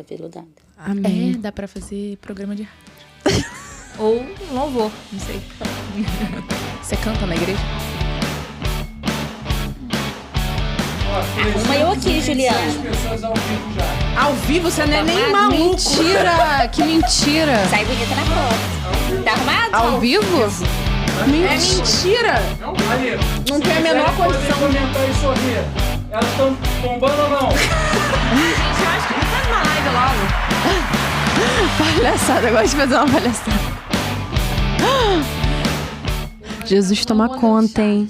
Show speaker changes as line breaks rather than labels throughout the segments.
Aveludada.
Amém.
Dá pra fazer programa de rádio. Ou louvor, não sei. Você canta na igreja?
Arruma eu aqui, Juliana.
Pessoas ao vivo já.
Ao vivo, você não é nem maluco.
Mentira! Que mentira!
Sai bonita na foto. Tá arrumado?
Ao vivo? É mentira.
Aí,
Não tem a menor condição.
Comentar e sorrir. Elas estão bombando ou não?
Gente, eu acho que faz uma live logo.
Palhaçada, eu gosto de fazer uma palhaçada. Jesus toma conta, hein?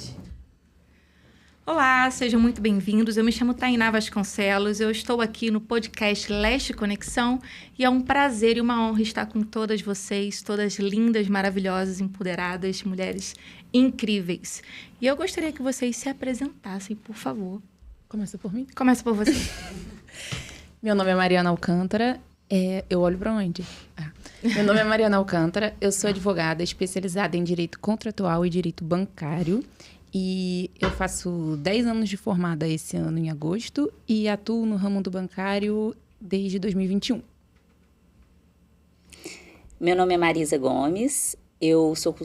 Olá, sejam muito bem-vindos. Eu me chamo Tainá Vasconcelos. Eu estou aqui no podcast Leste Conexão e é um prazer e uma honra estar com todas vocês, todas lindas, maravilhosas, empoderadas, mulheres incríveis. E eu gostaria que vocês se apresentassem, por favor.
Começa por mim?
Começa por você.
Meu nome é Mariana Alcântara. Eu olho pra onde? Meu nome é Mariana Alcântara. Eu sou advogada especializada em direito contratual e direito bancário. E eu faço 10 anos de formada esse ano, em agosto, e atuo no ramo do bancário desde 2021.
Meu nome é Marisa Gomes. Eu sou...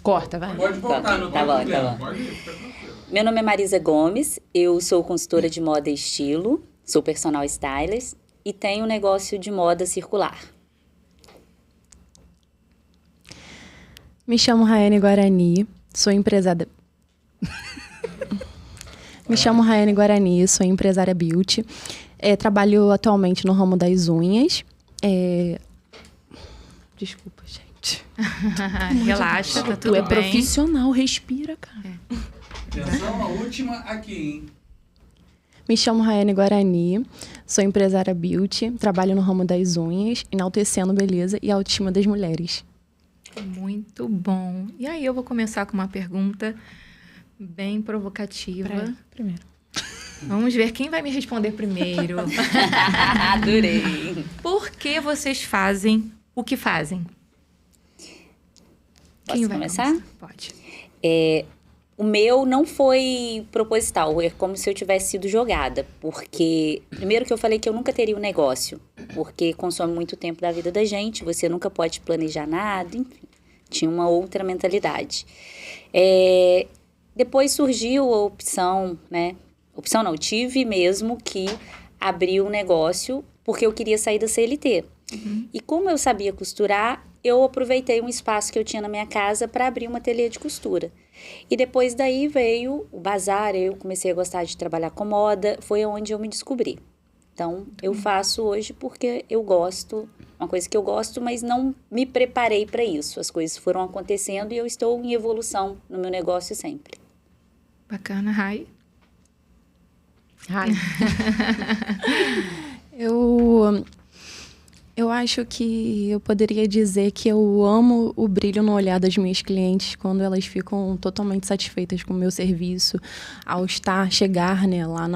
Corta, vai.
Pode voltar, não
Tá
tem
bom,
problema.
tá bom.
Pode ir, fica tranquilo.
Meu nome é Marisa Gomes. Eu sou consultora de moda e estilo. Sou personal stylist e tenho um negócio de moda circular.
Me chamo Raiane Guarani, sou empresária... Me chamo Raiane Guarani, sou empresária beauty. Trabalho atualmente no ramo das unhas. Desculpa, gente.
Relaxa, tá tudo
Tu é
bem.
profissional, respira, cara.
Atenção, a última aqui, hein?
Me chamo Raiane Guarani, sou empresária beauty, trabalho no ramo das unhas, enaltecendo beleza e autoestima das mulheres.
Muito bom. E aí eu vou começar com uma pergunta bem provocativa.
Primeiro.
Vamos ver quem vai me responder primeiro.
Adorei.
Por que vocês fazem o que fazem?
Posso começar?
Pode.
O meu não foi proposital, é como se eu tivesse sido jogada, porque primeiro que eu falei que eu nunca teria um negócio, porque consome muito tempo da vida da gente, você nunca pode planejar nada, enfim, tinha uma outra mentalidade. Depois surgiu a opção, né? Opção não, tive mesmo que abrir um negócio porque eu queria sair da CLT.
Uhum.
E como eu sabia costurar, eu aproveitei um espaço que eu tinha na minha casa para abrir uma ateliê de costura. E depois daí veio o bazar, eu comecei a gostar de trabalhar com moda, foi onde eu me descobri. Então, eu faço hoje porque eu gosto, uma coisa que eu gosto, mas não me preparei para isso. As coisas foram acontecendo e eu estou em evolução no meu negócio sempre.
Bacana, Rai.
Ai. Eu acho que eu poderia dizer que eu amo o brilho no olhar das minhas clientes quando elas ficam totalmente satisfeitas com o meu serviço, ao chegar, né, lá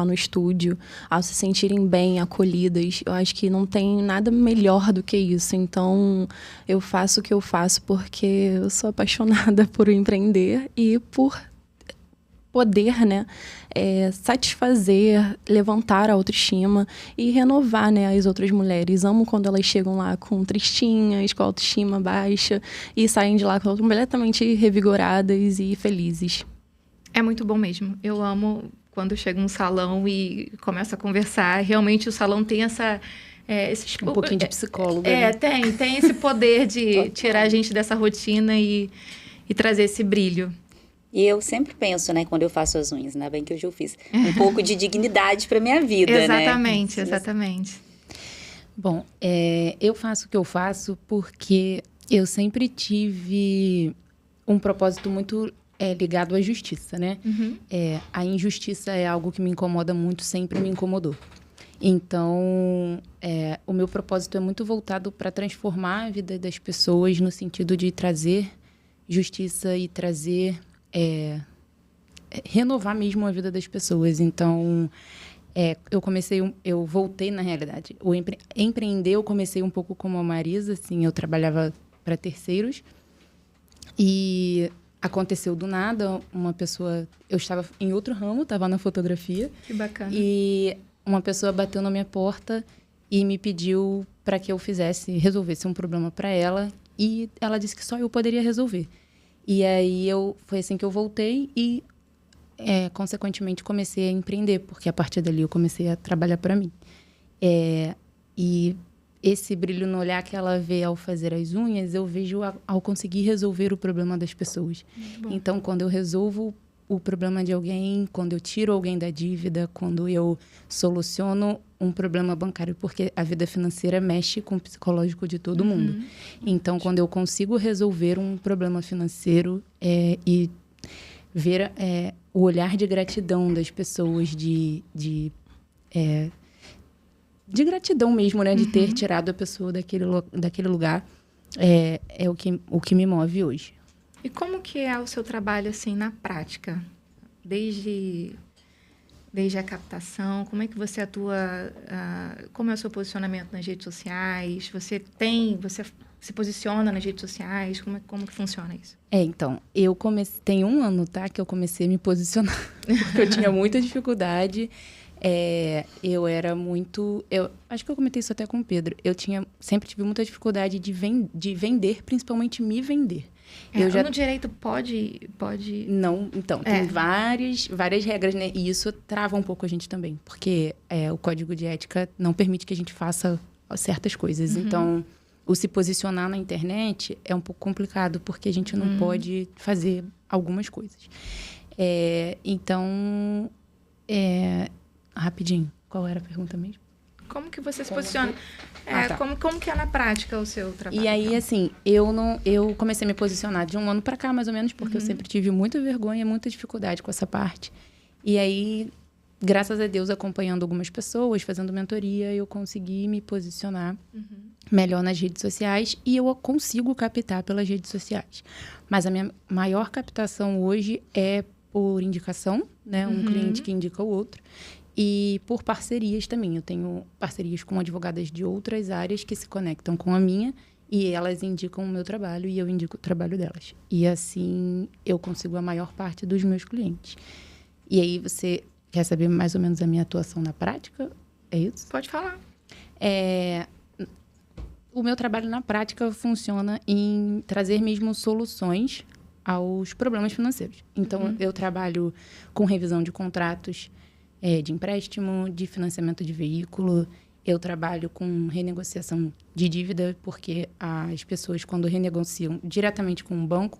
no estúdio, ao se sentirem bem, acolhidas. Eu acho que não tem nada melhor do que isso. Então, eu faço o que eu faço porque eu sou apaixonada por empreender e por poder, né, satisfazer, levantar a autoestima e renovar, né, as outras mulheres. Amo quando elas chegam lá com tristinhas, com a autoestima baixa e saem de lá completamente revigoradas e felizes.
É muito bom mesmo. Eu amo quando chega um salão e começa a conversar. Realmente o salão tem
Um pouquinho de psicólogo. Né?
Tem esse poder de tirar a gente dessa rotina e trazer esse brilho.
E eu sempre penso, né, quando eu faço as unhas, ainda bem que hoje eu fiz, um pouco de dignidade para minha vida,
Exatamente,
né?
exatamente.
Bom, eu faço o que eu faço porque eu sempre tive um propósito muito ligado à justiça, né?
Uhum.
A injustiça é algo que me incomoda muito, sempre me incomodou. Então, o meu propósito é muito voltado para transformar a vida das pessoas no sentido de trazer justiça e trazer... renovar mesmo a vida das pessoas. Então, eu voltei, na realidade. Empreender, eu comecei um pouco como a Marisa, assim, eu trabalhava para terceiros. E aconteceu do nada, uma pessoa... Eu estava em outro ramo, estava na fotografia.
Que bacana.
E uma pessoa bateu na minha porta e me pediu para que eu resolvesse um problema para ela, e ela disse que só eu poderia resolver. E aí foi assim que eu voltei e, consequentemente, comecei a empreender, porque a partir dali eu comecei a trabalhar para mim. E esse brilho no olhar que ela vê ao fazer as unhas, eu vejo ao conseguir resolver o problema das pessoas. Então, quando eu resolvo o problema de alguém, quando eu tiro alguém da dívida, quando eu soluciono um problema bancário, porque a vida financeira mexe com o psicológico de todo mundo. Então, quando eu consigo resolver um problema financeiro e ver o olhar de gratidão das pessoas, de gratidão mesmo, né? De ter tirado a pessoa daquele lugar, é o que me move hoje.
E como que é o seu trabalho, assim, na prática? Desde a captação, como é que você atua? Como é o seu posicionamento nas redes sociais? Você se posiciona nas redes sociais? Como que funciona isso?
Então, tem 1 ano, tá? Que eu comecei a me posicionar. Porque eu tinha muita dificuldade. Eu era muito... acho que eu comentei isso até com o Pedro. Sempre tive muita dificuldade de vender, principalmente me vender.
No direito pode...
Não, então, tem várias regras, né? E isso trava um pouco a gente também. Porque o código de ética não permite que a gente faça certas coisas. Então, o se posicionar na internet é um pouco complicado, porque a gente não pode fazer algumas coisas. Então... Rapidinho, qual era a pergunta mesmo?
Como que você se posiciona? Tá. Como que é na prática o seu trabalho?
E aí, assim, eu comecei a me posicionar de 1 ano pra cá, mais ou menos, porque eu sempre tive muita vergonha, muita dificuldade com essa parte. E aí, graças a Deus, acompanhando algumas pessoas, fazendo mentoria, eu consegui me posicionar melhor nas redes sociais, e eu consigo captar pelas redes sociais. Mas a minha maior captação hoje é por indicação, né? Um cliente que indica o outro. E por parcerias também. Eu tenho parcerias com advogadas de outras áreas que se conectam com a minha, e elas indicam o meu trabalho e eu indico o trabalho delas. E assim eu consigo a maior parte dos meus clientes. E aí você quer saber mais ou menos a minha atuação na prática? É isso?
Pode falar.
O meu trabalho na prática funciona em trazer mesmo soluções aos problemas financeiros. Então, eu trabalho com revisão de contratos, de empréstimo, de financiamento de veículo. Eu trabalho com renegociação de dívida, porque as pessoas, quando renegociam diretamente com o banco,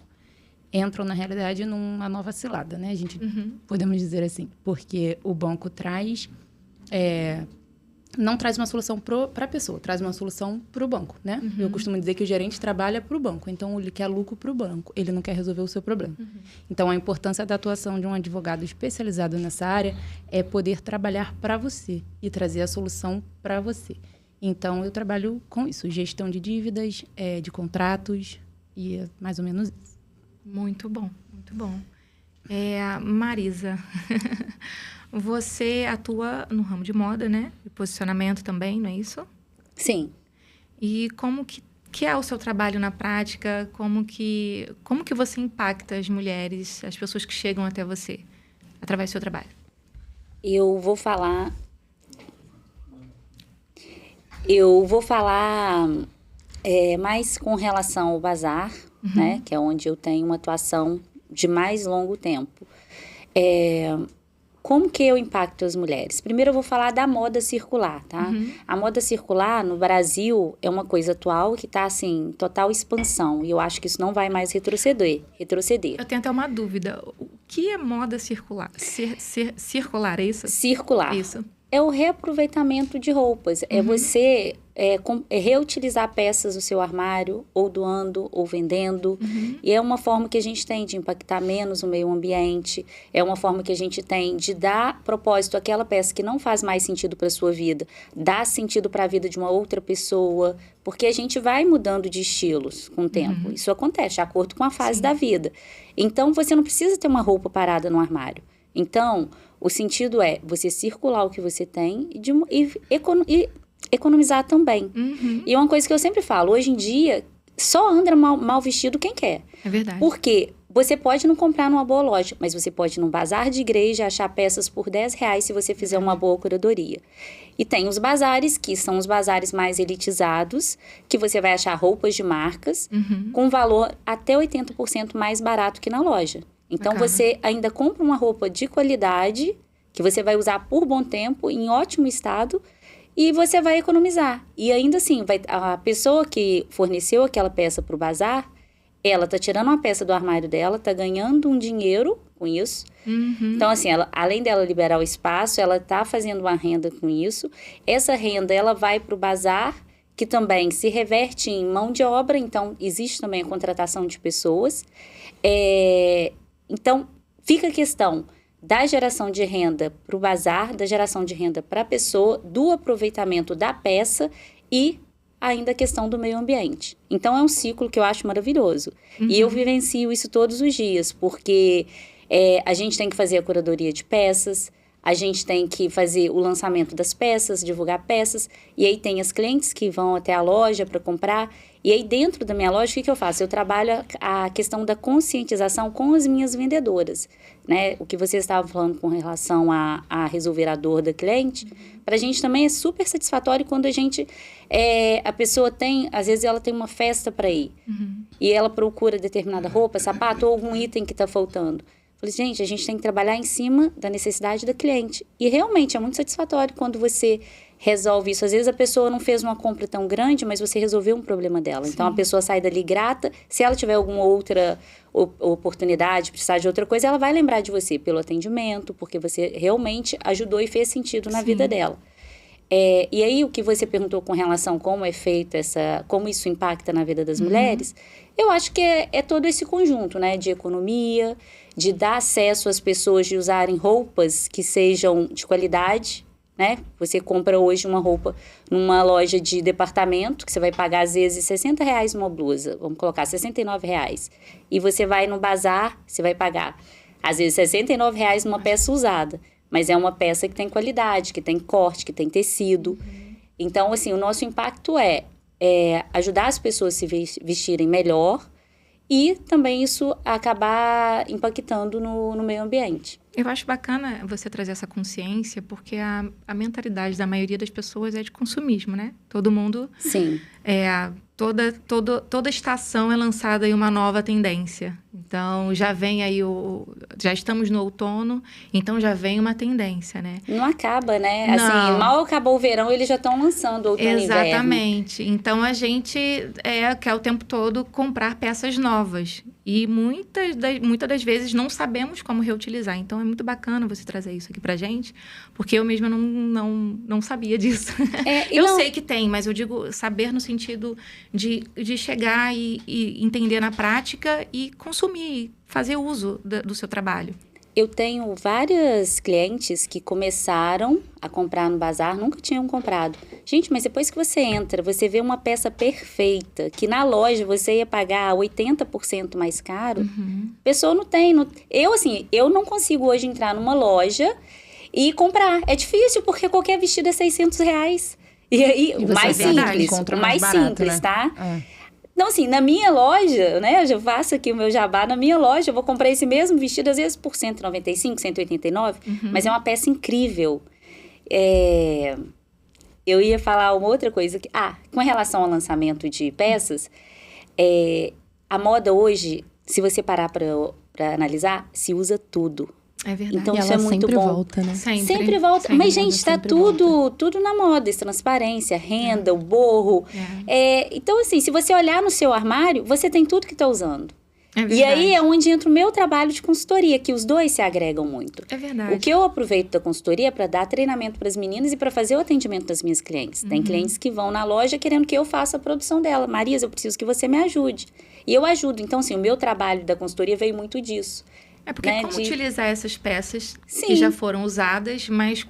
entram, na realidade, numa nova cilada, né? A gente, podemos dizer assim, porque o banco não traz uma solução para a pessoa, traz uma solução para o banco, né? Eu costumo dizer que o gerente trabalha para o banco, então ele quer lucro para o banco, ele não quer resolver o seu problema. Então, a importância da atuação de um advogado especializado nessa área é poder trabalhar para você e trazer a solução para você. Então, eu trabalho com isso, gestão de dívidas, de contratos, e é mais ou menos isso.
Muito bom, muito bom. Marisa, você atua no ramo de moda, né? De posicionamento também, não é isso?
Sim.
E como que é o seu trabalho na prática? Como que você impacta as mulheres, as pessoas que chegam até você, através do seu trabalho?
Eu vou falar mais com relação ao bazar, né? Que é onde eu tenho uma atuação de mais longo tempo. Como que eu impacto as mulheres? Primeiro eu vou falar da moda circular, tá? A moda circular no Brasil é uma coisa atual que está, assim, em total expansão. E eu acho que isso não vai mais retroceder.
Eu tenho até uma dúvida. O que é moda circular? Circular, é isso?
Circular.
Isso.
É o reaproveitamento de roupas. É você reutilizar peças do seu armário, ou doando, ou vendendo. E é uma forma que a gente tem de impactar menos o meio ambiente. É uma forma que a gente tem de dar propósito àquela peça que não faz mais sentido para a sua vida. Dar sentido para a vida de uma outra pessoa. Porque a gente vai mudando de estilos com o tempo. Isso acontece de acordo com a fase da vida. Então, você não precisa ter uma roupa parada no armário. Então, o sentido é você circular o que você tem e economizar também. E é uma coisa que eu sempre falo, hoje em dia, só anda mal vestido quem quer.
É verdade.
Porque Você pode não comprar numa boa loja, mas você pode ir num bazar de igreja achar peças por R$10 se você fizer uma boa curadoria. E tem os bazares, que são os bazares mais elitizados, que você vai achar roupas de marcas com valor até 80% mais barato que na loja. Então, você ainda compra uma roupa de qualidade, que você vai usar por bom tempo, em ótimo estado, e você vai economizar. E ainda assim, a pessoa que forneceu aquela peça para o bazar, ela tá tirando uma peça do armário dela, tá ganhando um dinheiro com isso. Então, assim, além dela liberar o espaço, ela tá fazendo uma renda com isso. Essa renda, ela vai para o bazar, que também se reverte em mão de obra. Então, existe também a contratação de pessoas. Então, fica a questão da geração de renda para o bazar, da geração de renda para a pessoa, do aproveitamento da peça e ainda a questão do meio ambiente. Então, é um ciclo que eu acho maravilhoso. E eu vivencio isso todos os dias, porque a gente tem que fazer a curadoria de peças, a gente tem que fazer o lançamento das peças, divulgar peças, e aí tem as clientes que vão até a loja para comprar. E aí, dentro da minha loja, o que eu faço? Eu trabalho a questão da conscientização com as minhas vendedoras, né? O que você estava falando com relação a resolver a dor da cliente, para a gente também é super satisfatório quando a pessoa tem, às vezes ela tem uma festa para ir, e ela procura determinada roupa, sapato ou algum item que está faltando. Falei, gente, a gente tem que trabalhar em cima da necessidade da cliente. E realmente é muito satisfatório quando você resolve isso. Às vezes a pessoa não fez uma compra tão grande, mas você resolveu um problema dela. Sim. Então, a pessoa sai dali grata. Se ela tiver alguma outra oportunidade, precisar de outra coisa, ela vai lembrar de você pelo atendimento, porque você realmente ajudou e fez sentido na vida dela. E aí, o que você perguntou com relação a como é feita como isso impacta na vida das mulheres, eu acho que é todo esse conjunto, né? De economia, de dar acesso às pessoas de usarem roupas que sejam de qualidade, né? Você compra hoje uma roupa numa loja de departamento, que você vai pagar às vezes R$60 numa blusa, vamos colocar R$69. E você vai no bazar, você vai pagar às vezes R$69 numa peça usada. Mas é uma peça que tem qualidade, que tem corte, que tem tecido. Então, assim, o nosso impacto é ajudar as pessoas a se vestirem melhor e também isso acabar impactando no meio ambiente.
Eu acho bacana você trazer essa consciência, porque a mentalidade da maioria das pessoas é de consumismo, né? Todo mundo...
Sim.
Toda estação é lançada aí uma nova tendência. Então, já vem aí já estamos no outono, então já vem uma tendência, né?
Não acaba, né?
Não.
Assim, mal acabou o verão, eles já estão lançando outono e inverno.
Exatamente. Então, a gente quer o tempo todo comprar peças novas. E muitas das vezes não sabemos como reutilizar. Então, é muito bacana você trazer isso aqui pra gente, porque eu mesma não sabia disso. Eu sei que tem, mas eu digo saber no sentido de chegar e entender na prática e consumir, fazer uso do seu trabalho.
Eu tenho várias clientes que começaram a comprar no bazar, nunca tinham comprado. Gente, mas depois que você entra, você vê uma peça perfeita, que na loja você ia pagar 80% mais caro, a pessoa não tem. Eu não consigo hoje entrar numa loja e comprar. É difícil, porque qualquer vestido é R$600. E aí, o mais simples, tá? Então, assim, na minha loja, né, eu já faço aqui o meu jabá, na minha loja eu vou comprar esse mesmo vestido, às vezes por R$195, R$189, mas é uma peça incrível. Eu ia falar uma outra coisa, com relação ao lançamento de peças, a moda hoje, se você parar para analisar, se usa tudo.
É verdade.
Então, isso é muito bom.
Volta, né?
Sempre volta. Mas, gente, está tudo na moda. Transparência, renda, o borro. Então, assim, se você olhar no seu armário, você tem tudo que está usando. E aí é onde entra o meu trabalho de consultoria, que os dois se agregam muito.
É verdade.
O que eu aproveito da consultoria é para dar treinamento para as meninas e para fazer o atendimento das minhas clientes. Tem clientes que vão na loja querendo que eu faça a produção dela. Marisa, eu preciso que você me ajude. E eu ajudo. Então, assim, o meu trabalho da consultoria veio muito disso.
Porque como utilizar essas peças que já foram usadas, mas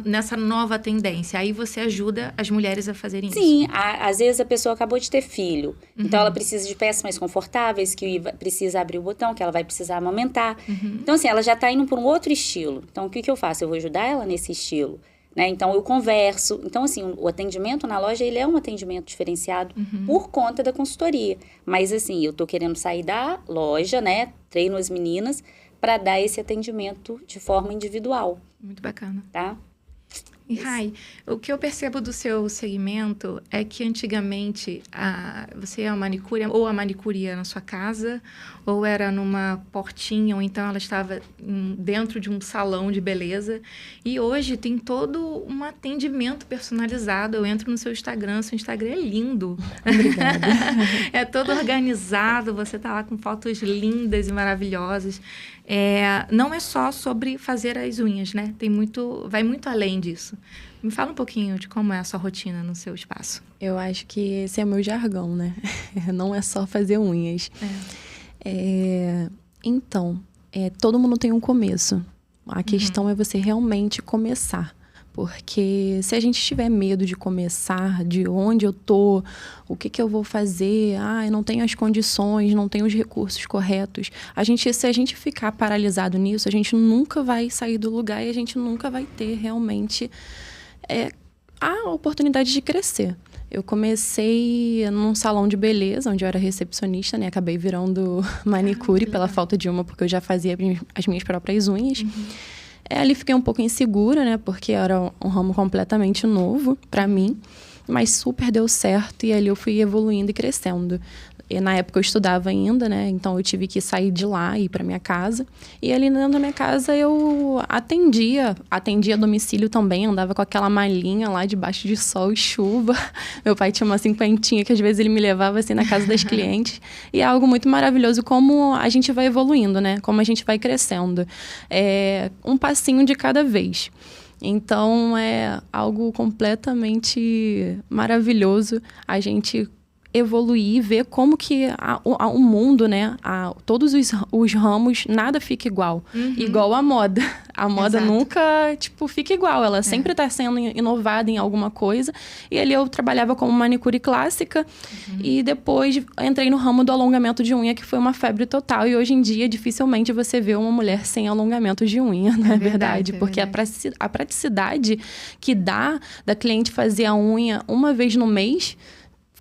nessa nova tendência? Aí você ajuda as mulheres a fazerem isso.
Sim, às vezes a pessoa acabou de ter filho. Então, ela precisa de peças mais confortáveis, que precisa abrir o botão, que ela vai precisar amamentar. Então, assim, ela já está indo por um outro estilo. Então, o que eu faço? Eu vou ajudar ela nesse estilo. né? Então, eu converso. Então, assim, o atendimento na loja, ele é um atendimento diferenciado por conta da consultoria. Mas, assim, eu tô querendo sair da loja, né? Treino as meninas para dar esse atendimento de forma individual,
Muito bacana.
tá?
E, Rai, o que eu percebo do seu segmento é que antigamente você ia a manicure, ou a manicure ia na sua casa, ou era numa portinha, ou então ela estava dentro de um salão de beleza. E hoje tem todo um atendimento personalizado. Eu entro no seu Instagram é lindo.
Obrigada.
É todo organizado, você tá lá com fotos lindas e maravilhosas. Não é só sobre fazer as unhas, né? Vai muito além disso. Me fala um pouquinho de como é a sua rotina no seu espaço.
Eu acho que esse é meu jargão, né? Não é só fazer unhas. Então, todo mundo tem um começo. A questão é você realmente começar. Porque se a gente tiver medo de começar, de onde eu tô, o que eu vou fazer, eu não tenho as condições, não tenho os recursos corretos. Se a gente ficar paralisado nisso, a gente nunca vai sair do lugar e a gente nunca vai ter realmente a oportunidade de crescer. Eu comecei num salão de beleza, onde eu era recepcionista, né? Acabei virando manicure pela falta de uma, porque eu já fazia as minhas próprias unhas. Ali fiquei um pouco insegura, né? Porque era um ramo completamente novo para mim. Mas super deu certo e ali eu fui evoluindo e crescendo. E na época eu estudava ainda, né? Então eu tive que sair de lá e ir para minha casa. E ali dentro da minha casa eu atendia a domicílio também. Andava com aquela malinha lá debaixo de sol e chuva. Meu pai tinha uma cinquentinha que às vezes ele me levava assim na casa das clientes. E é algo muito maravilhoso como a gente vai evoluindo, né? Como a gente vai crescendo. Um passinho de cada vez. Então, é algo completamente maravilhoso a gente evoluir, ver como que o mundo, né? Todos os ramos, nada fica igual. Igual a moda. A moda nunca, fica igual. Ela sempre está sendo inovada em alguma coisa. E ali eu trabalhava como manicure clássica. E depois entrei no ramo do alongamento de unha, que foi uma febre total. E hoje em dia, dificilmente você vê uma mulher sem alongamento de unha, não é verdade? Porque a praticidade que dá da cliente fazer a unha uma vez no mês,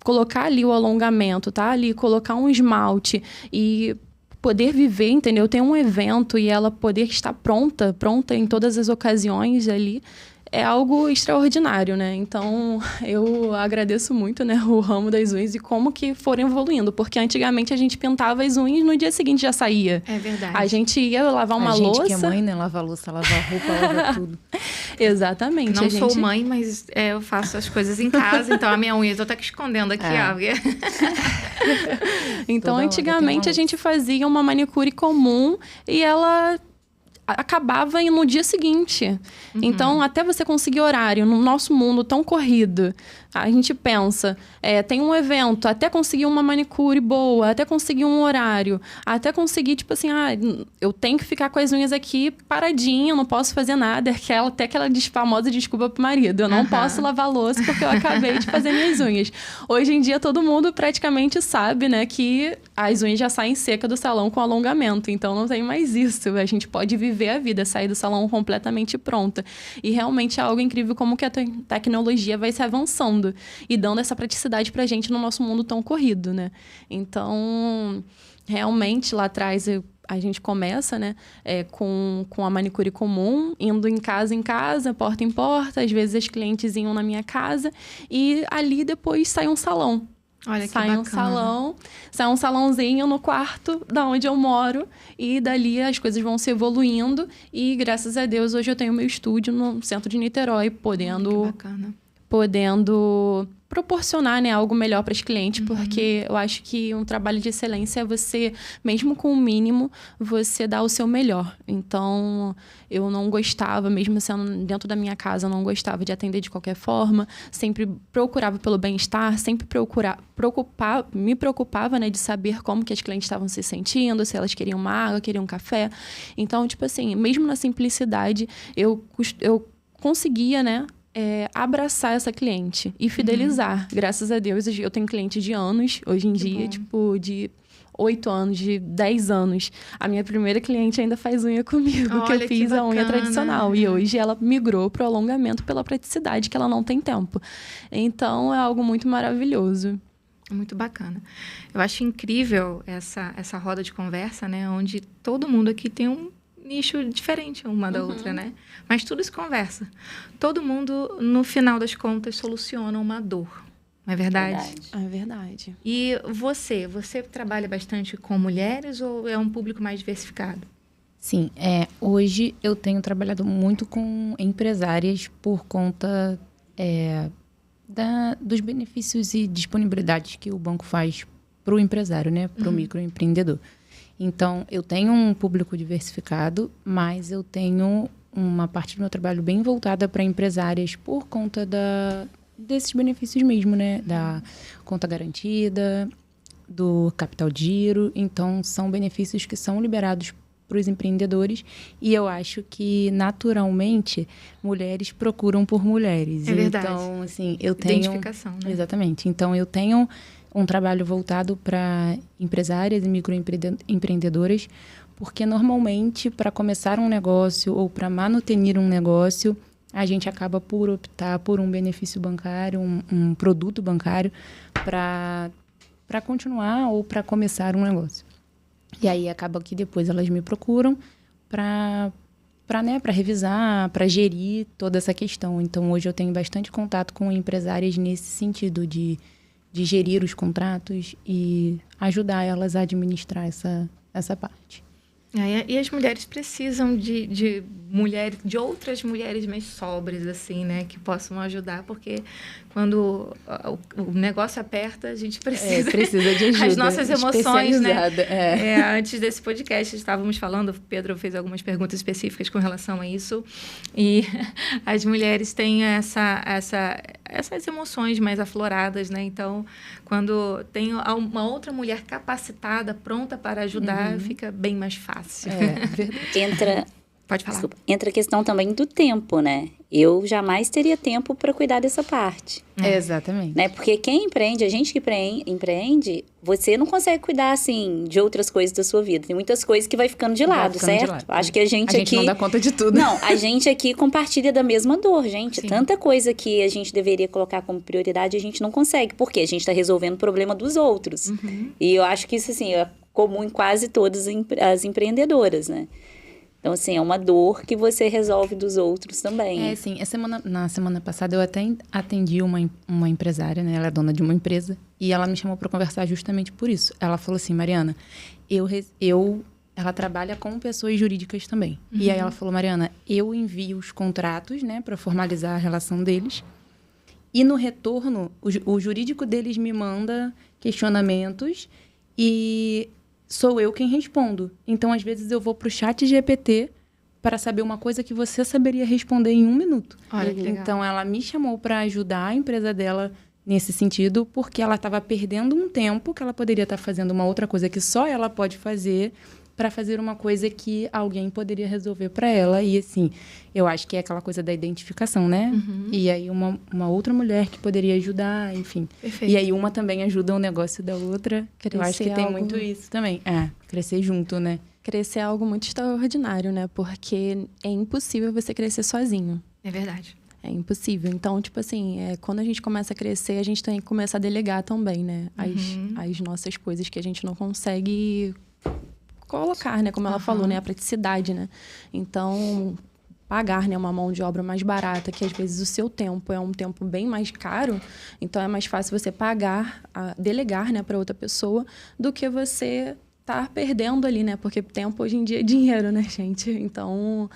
colocar ali o alongamento, tá? Ali, colocar um esmalte e poder viver, entendeu? Ter um evento e ela poder estar pronta em todas as ocasiões ali, é algo extraordinário, né? Então, eu agradeço muito, né, o ramo das unhas e como que foram evoluindo. Porque antigamente a gente pintava as unhas e no dia seguinte já saía.
É verdade.
A gente ia lavar uma louça...
A gente que é mãe, né? Lava a louça, lava a roupa, lava tudo.
Exatamente.
Não sou mãe, mas eu faço as coisas em casa. Então, a minha unha, eu tô até que escondendo aqui,
Então, antigamente a gente fazia uma manicure comum e ela acabava no dia seguinte. Então, até você conseguir horário, no nosso mundo tão corrido, a gente pensa, tem um evento, até conseguir uma manicure boa, até conseguir um horário, até conseguir, eu tenho que ficar com as unhas aqui paradinha, eu não posso fazer nada. Até aquela famosa desculpa pro marido, eu não posso lavar a louça porque eu acabei de fazer minhas unhas. Hoje em dia, todo mundo praticamente sabe, né, que as unhas já saem secas do salão com alongamento, então não tem mais isso. A gente pode viver a vida, sair do salão completamente pronta. E realmente é algo incrível como que a tecnologia vai se avançando e dando essa praticidade pra gente no nosso mundo tão corrido, né? Então, realmente, lá atrás, a gente começa, né, com a manicure comum, indo em casa, porta em porta. Às vezes, as clientes iam na minha casa e ali depois sai um salão.
Olha que bacana.
Sai um salãozinho no quarto da onde eu moro e dali as coisas vão se evoluindo e graças a Deus hoje eu tenho meu estúdio no centro de Niterói, podendo proporcionar, né, algo melhor para os clientes, porque eu acho que um trabalho de excelência é você, mesmo com o mínimo, você dá o seu melhor. Então, eu não gostava, mesmo sendo dentro da minha casa, eu não gostava de atender de qualquer forma, sempre procurava pelo bem-estar, sempre me preocupava, né, de saber como que as clientes estavam se sentindo, se elas queriam uma água, queriam um café. Então, mesmo na simplicidade, eu conseguia, né, abraçar essa cliente e fidelizar. Graças a Deus, eu tenho cliente de anos, hoje em dia, de 8 anos, de 10 anos. A minha primeira cliente ainda faz unha comigo, que
Olha,
eu
que
fiz a unha
bacana.
tradicional. E hoje ela migrou para o alongamento pela praticidade, que ela não tem tempo. Então, é algo muito maravilhoso.
Muito bacana. Eu acho incrível essa roda de conversa, né? Onde todo mundo aqui tem um nicho diferente uma da outra, né? Mas tudo se conversa. Todo mundo, no final das contas, soluciona uma dor. Não é verdade?
É verdade.
E você trabalha bastante com mulheres ou é um público mais diversificado?
Sim, hoje eu tenho trabalhado muito com empresárias por conta dos benefícios e disponibilidades que o banco faz para o empresário, né? Para o microempreendedor. Então, eu tenho um público diversificado, mas eu tenho uma parte do meu trabalho bem voltada para empresárias por conta desses benefícios mesmo, né? Da conta garantida, do capital de giro. Então, são benefícios que são liberados para os empreendedores e eu acho que, naturalmente, mulheres procuram por mulheres.
É verdade.
Então, assim, eu tenho...
Identificação, né?
Exatamente. Então, eu tenho um trabalho voltado para empresárias e microempreendedoras, porque, normalmente, para começar um negócio ou para manutenir um negócio, a gente acaba por optar por um benefício bancário, um produto bancário, para continuar ou para começar um negócio. E aí, acaba que depois elas me procuram para revisar, para gerir toda essa questão. Então, hoje eu tenho bastante contato com empresárias nesse sentido de gerir os contratos e ajudar elas a administrar essa parte.
E as mulheres precisam de outras mulheres mais sóbrias, assim, né? Que possam ajudar, porque quando o negócio aperta, a gente precisa...
Precisa de ajuda.
As nossas emoções, né?
Antes
desse podcast, estávamos falando, o Pedro fez algumas perguntas específicas com relação a isso, e as mulheres têm essas emoções mais afloradas, né? Então, quando tem uma outra mulher capacitada, pronta para ajudar, fica bem mais fácil.
Entra...
Pode falar.
Desculpa. Entra a questão também do tempo, né? Eu jamais teria tempo para cuidar dessa parte.
Exatamente.
Né? Porque quem empreende, a gente que empreende, você não consegue cuidar, assim, de outras coisas da sua vida. Tem muitas coisas que vai ficando de lado, certo? Acho que a gente aqui...
não dá conta de tudo.
Não, a gente aqui compartilha da mesma dor, gente.
Sim.
Tanta coisa que a gente deveria colocar como prioridade, a gente não consegue. Porque a gente está resolvendo o problema dos outros. E eu acho que isso, assim, é comum em quase todas as empreendedoras, né? Então, assim, é uma dor que você resolve dos outros também.
Sim. Na semana passada, eu até atendi uma empresária, né? Ela é dona de uma empresa. E ela me chamou para conversar justamente por isso. Ela falou assim, Mariana, ela trabalha com pessoas jurídicas também. E aí ela falou, Mariana, eu envio os contratos, né? Para formalizar a relação deles. E no retorno, o jurídico deles me manda questionamentos e... sou eu quem respondo. Então, às vezes, eu vou pro chat GPT para saber uma coisa que você saberia responder em 1 minuto.
Olha que legal.
Então, ela me chamou para ajudar a empresa dela nesse sentido, porque ela estava perdendo um tempo que ela poderia estar fazendo uma outra coisa que só ela pode fazer para fazer uma coisa que alguém poderia resolver para ela. E, assim, eu acho que é aquela coisa da identificação, né? E aí, uma outra mulher que poderia ajudar, enfim.
Perfeito.
E aí, uma também ajuda o negócio da outra. Eu acho que
Crescer
tem
algo...
muito isso também. Crescer junto, né?
Crescer é algo muito extraordinário, né? Porque é impossível você crescer sozinho.
É verdade.
É impossível. Então, tipo assim, quando a gente começa a crescer, a gente tem que começar a delegar também, né? As nossas coisas que a gente não consegue colocar, né? Como ela falou, né? A praticidade, né? Então, pagar, né? Uma mão de obra mais barata, que às vezes o seu tempo é um tempo bem mais caro. Então, é mais fácil você pagar, delegar, né? Para outra pessoa, do que você estar perdendo ali, né? Porque tempo hoje em dia é dinheiro, né, gente? Então...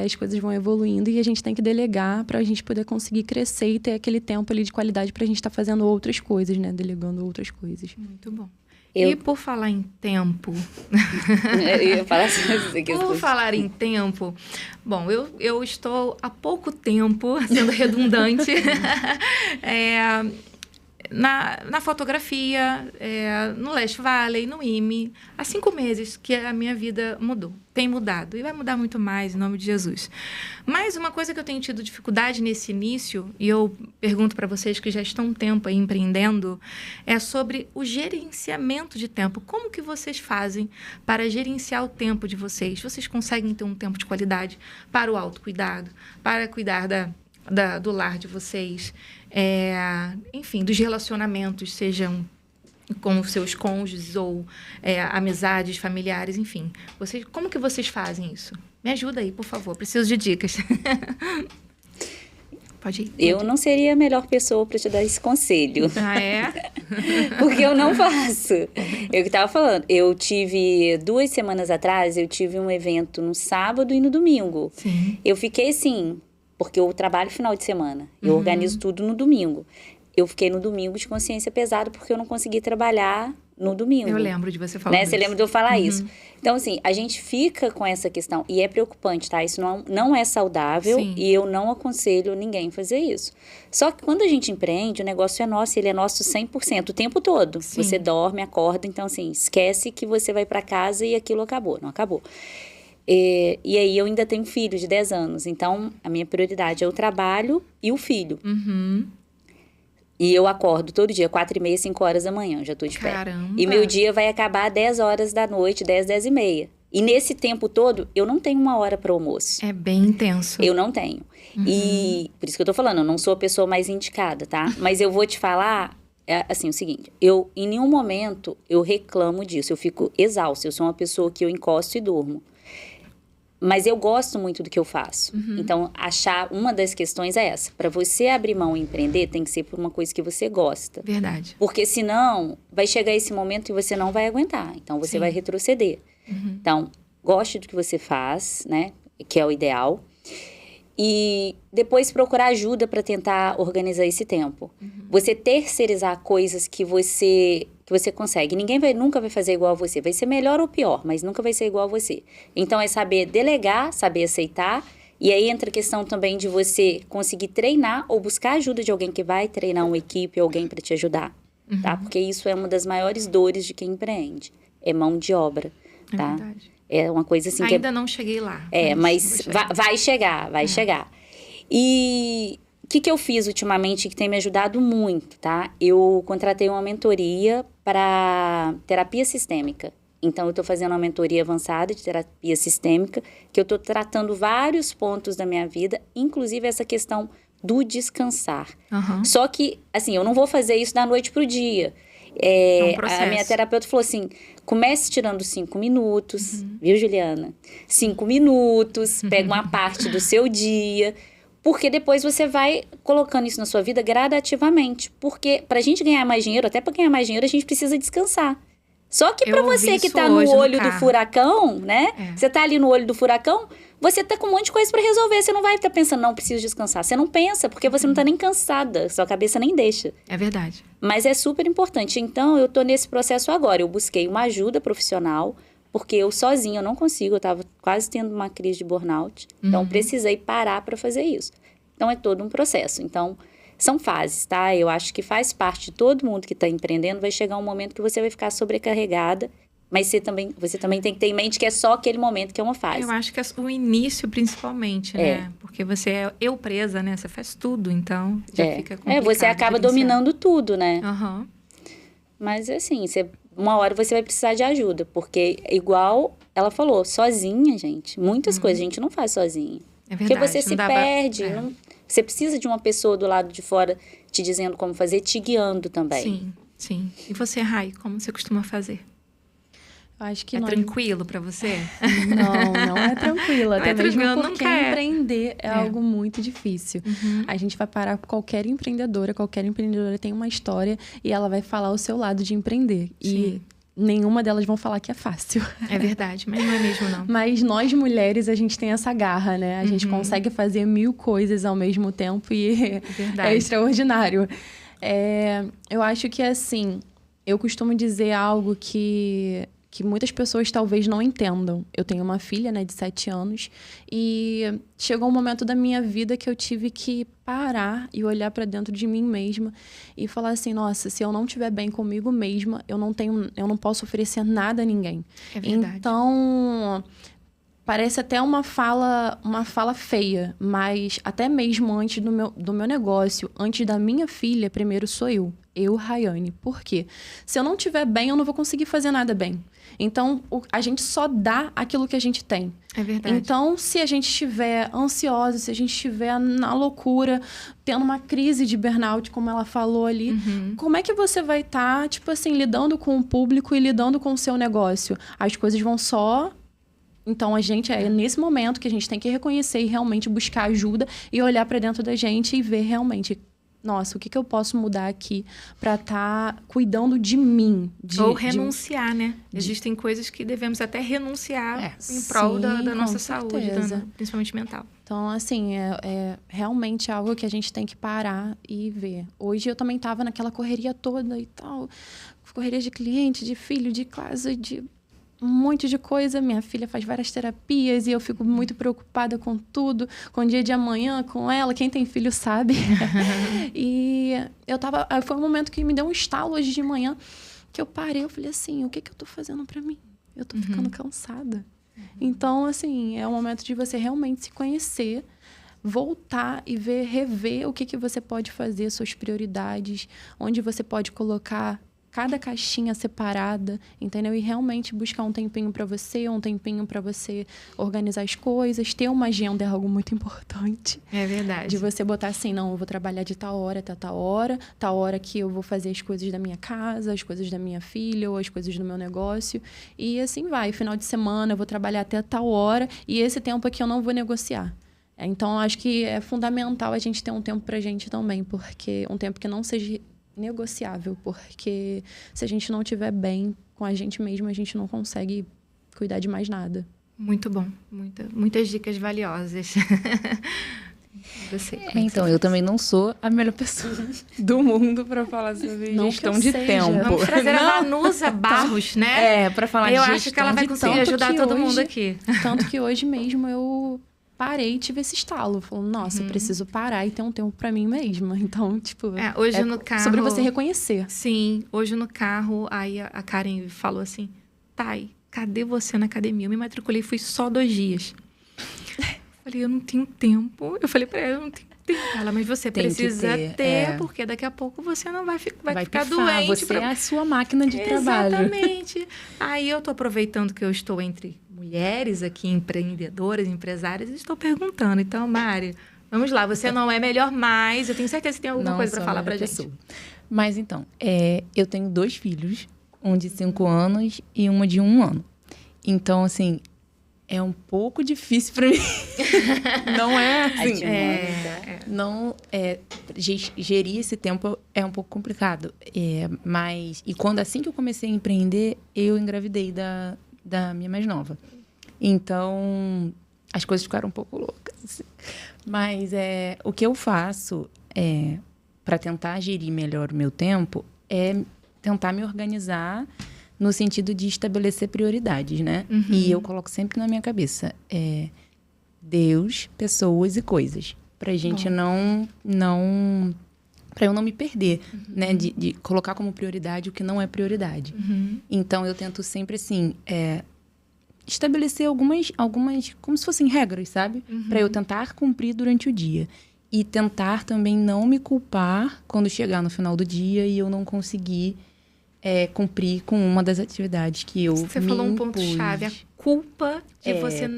as coisas vão evoluindo e a gente tem que delegar para a gente poder conseguir crescer e ter aquele tempo ali de qualidade para a gente estar fazendo outras coisas, né? Delegando outras coisas.
Muito bom. E por falar em tempo...
Eu ia falar assim,
por falar em tempo... Bom, eu estou há pouco tempo, sendo redundante, na fotografia, no Leste Valley, no IME. Há 5 meses que a minha vida mudou. Tem mudado. E vai mudar muito mais, em nome de Jesus. Mas uma coisa que eu tenho tido dificuldade nesse início, e eu pergunto para vocês que já estão um tempo aí empreendendo, é sobre o gerenciamento de tempo. Como que vocês fazem para gerenciar o tempo de vocês? Vocês conseguem ter um tempo de qualidade para o autocuidado, para cuidar do lar de vocês, enfim, dos relacionamentos, sejam com os seus cônjuges ou amizades, familiares, enfim. Como que vocês fazem isso? Me ajuda aí, por favor. Preciso de dicas. Pode ir.
Eu não seria a melhor pessoa para te dar esse conselho.
Ah, é?
Porque eu não faço. Eu que estava falando. Eu tive, 2 semanas atrás, eu tive um evento no sábado e no domingo.
Sim.
Eu fiquei assim, porque eu trabalho final de semana. Eu organizo tudo no domingo. Eu fiquei no domingo de consciência pesada porque eu não consegui trabalhar no domingo.
Eu lembro de você falando isso.
Você lembra de eu falar isso? Então, assim, a gente fica com essa questão. E é preocupante, tá? Isso não é saudável.
Sim.
E eu não aconselho ninguém a fazer isso. Só que quando a gente empreende, o negócio é nosso. Ele é nosso 100% o tempo todo.
Sim.
Você dorme, acorda. Então, assim, esquece que você vai para casa e aquilo acabou. Não acabou. E aí, eu ainda tenho filho de 10 anos. Então, a minha prioridade é o trabalho e o filho. E eu acordo todo dia, 4h30, 5 horas da manhã, já tô de pé.
Caramba.
E meu dia vai acabar 10 horas da noite, 10, 10h30. E nesse tempo todo, eu não tenho 1 hora para almoço.
É bem intenso.
Eu não tenho. E por isso que eu tô falando, eu não sou a pessoa mais indicada, tá? Mas eu vou te falar, assim, o seguinte. Em nenhum momento, eu reclamo disso. Eu fico exausta. Eu sou uma pessoa que eu encosto e durmo. Mas eu gosto muito do que eu faço. Então, uma das questões é essa. Para você abrir mão e empreender, tem que ser por uma coisa que você gosta.
Verdade.
Porque senão, vai chegar esse momento e você não vai aguentar. Então, você vai retroceder. Então, goste do que você faz, né? Que é o ideal. E depois procurar ajuda para tentar organizar esse tempo. Você terceirizar coisas que você consegue. Ninguém nunca vai fazer igual a você. Vai ser melhor ou pior, mas nunca vai ser igual a você. Então, é saber delegar, saber aceitar. E aí entra a questão também de você conseguir treinar ou buscar ajuda de alguém que vai treinar uma equipe, alguém para te ajudar. Tá? Porque isso é uma das maiores dores de quem empreende. É mão de obra. Tá?
É verdade.
É uma coisa assim
Ainda não cheguei lá.
Mas vai chegar. E o que eu fiz ultimamente que tem me ajudado muito, tá? Eu contratei uma mentoria para terapia sistêmica. Então, eu estou fazendo uma mentoria avançada de terapia sistêmica, que eu estou tratando vários pontos da minha vida, inclusive essa questão do descansar. Só que, assim, eu não vou fazer isso da noite pro dia.
É um processo.
A minha terapeuta falou assim, comece tirando 5 minutos, viu, Juliana? 5 minutos, pega uma parte do seu dia, porque depois você vai colocando isso na sua vida gradativamente. Porque pra gente ganhar mais dinheiro, até pra ganhar mais dinheiro, a gente precisa descansar. Só que pra você que tá no olho do furacão, né? Você tá ali no olho do furacão, você tá com um monte de coisa pra resolver. Você não vai estar pensando, não, preciso descansar. Você não pensa, porque você não tá nem cansada. Sua cabeça nem deixa.
É verdade.
Mas é super importante. Então, eu tô nesse processo agora. Eu busquei uma ajuda profissional, porque eu sozinha eu não consigo. Eu tava quase tendo uma crise de burnout. Então, precisei parar pra fazer isso. Então, é todo um processo. Então, são fases, tá? Eu acho que faz parte de todo mundo que está empreendendo. Vai chegar um momento que você vai ficar sobrecarregada, mas você também tem que ter em mente que é só aquele momento que é uma fase.
Eu acho que é o início, principalmente, né? Porque você é presa, né? Você faz tudo, então já fica complicado.
Você acaba dominando tudo, né?
Mas,
assim, uma hora você vai precisar de ajuda, porque igual ela falou, sozinha, gente, muitas coisas a gente não faz sozinha.
É verdade.
Porque você se perde, você precisa de uma pessoa do lado de fora te dizendo como fazer, te guiando também.
Sim, sim. E você, Rai, como você costuma fazer?
Acho que
tranquilo pra você?
Não é tranquilo. Até mesmo porque
empreender
é algo muito difícil. A gente vai parar com qualquer empreendedora tem uma história e ela vai falar o seu lado de empreender.
Sim.
E nenhuma delas vão falar que é fácil.
É verdade, mas não é mesmo, não.
Mas nós, mulheres, a gente tem essa garra, né? A gente consegue fazer 1000 coisas ao mesmo tempo e é extraordinário. Eu acho que, assim, eu costumo dizer algo que que muitas pessoas talvez não entendam. Eu tenho uma filha, né, de 7 anos, e chegou um momento da minha vida que eu tive que parar e olhar para dentro de mim mesma e falar assim, nossa, se eu não estiver bem comigo mesma, eu não posso oferecer nada a ninguém.
É verdade.
Então, parece até uma fala feia, mas até mesmo antes do meu negócio, antes da minha filha, primeiro sou eu, Rayane. Por quê? Se eu não estiver bem, eu não vou conseguir fazer nada bem. Então, a gente só dá aquilo que a gente tem.
É verdade.
Então, se a gente estiver ansiosa, se a gente estiver na loucura, tendo uma crise de burnout, como ela falou ali, como é que você vai estar, tipo assim, lidando com o público e lidando com o seu negócio? As coisas vão só... Então, é nesse momento que a gente tem que reconhecer e realmente buscar ajuda e olhar para dentro da gente e ver realmente... Nossa, o que eu posso mudar aqui para estar cuidando de mim?
Ou renunciar, né? Existem coisas que devemos até renunciar em prol da nossa saúde, principalmente mental.
Então, assim, é realmente algo que a gente tem que parar e ver. Hoje eu também estava naquela correria toda e tal. Correria de cliente, de filho, de casa, de um monte de coisa. Minha filha faz várias terapias e eu fico muito preocupada com tudo, com o dia de amanhã, com ela. Quem tem filho sabe. E foi um momento que me deu um estalo hoje de manhã, que eu parei, eu falei assim, o que eu tô fazendo pra mim? Eu tô ficando cansada. Então, assim, é o momento de você realmente se conhecer, voltar e rever o que você pode fazer, suas prioridades, onde você pode colocar cada caixinha separada, entendeu? E realmente buscar um tempinho para você organizar as coisas, ter uma agenda é algo muito importante.
É verdade.
De você botar assim, não, eu vou trabalhar de tal hora até tal hora que eu vou fazer as coisas da minha casa, as coisas da minha filha ou as coisas do meu negócio. E assim vai. Final de semana eu vou trabalhar até tal hora e esse tempo aqui eu não vou negociar. Então, acho que é fundamental a gente ter um tempo pra gente também, porque um tempo que não seja negociável, porque se a gente não estiver bem com a gente mesmo, a gente não consegue cuidar de mais nada.
Muito bom. Muitas dicas valiosas. Você,
então, eu também não sou a melhor pessoa do mundo para falar sobre gestão de tempo.
Vamos trazer a Vanusa Barros, né?
Para falar de
eu
gestão.
Eu acho que ela vai conseguir ajudar todo mundo aqui.
Tanto que hoje mesmo eu parei e tive esse estalo. Falando, nossa, eu preciso parar e ter um tempo pra mim mesma. Então, tipo...
hoje no carro...
sobre você reconhecer.
Sim. Hoje no carro, aí a Karen falou assim, Thay, cadê você na academia? Eu me matriculei, fui só 2 dias. Falei, eu não tenho tempo. Eu falei pra ela, eu não tenho tempo. Ela, mas você precisa ter, porque daqui a pouco você não vai ficar doente.
Você é a sua máquina de trabalho.
Exatamente. Aí eu tô aproveitando que eu estou entre mulheres aqui, empreendedoras, empresárias, e estou perguntando. Então, Mari, vamos lá. Você não é melhor mais. Eu tenho certeza que tem alguma coisa para falar pra gente.
Mas, então, eu tenho 2 filhos. Um de 5 anos e uma de 1 ano. Então, assim, é um pouco difícil para mim. Não é assim. Não, gerir esse tempo é um pouco complicado. Mas, e quando assim que eu comecei a empreender, eu engravidei da minha mais nova. Então, as coisas ficaram um pouco loucas. Assim. Mas o que eu faço para tentar gerir melhor o meu tempo é tentar me organizar no sentido de estabelecer prioridades, né? E eu coloco sempre na minha cabeça Deus, pessoas e coisas. Pra gente para eu não me perder, né? De colocar como prioridade o que não é prioridade. Então, eu tento sempre, assim, estabelecer algumas como se fossem regras, sabe? Para eu tentar cumprir durante o dia. E tentar também não me culpar quando chegar no final do dia e eu não conseguir cumprir com uma das atividades que eu
Você falou um ponto-chave, a culpa de você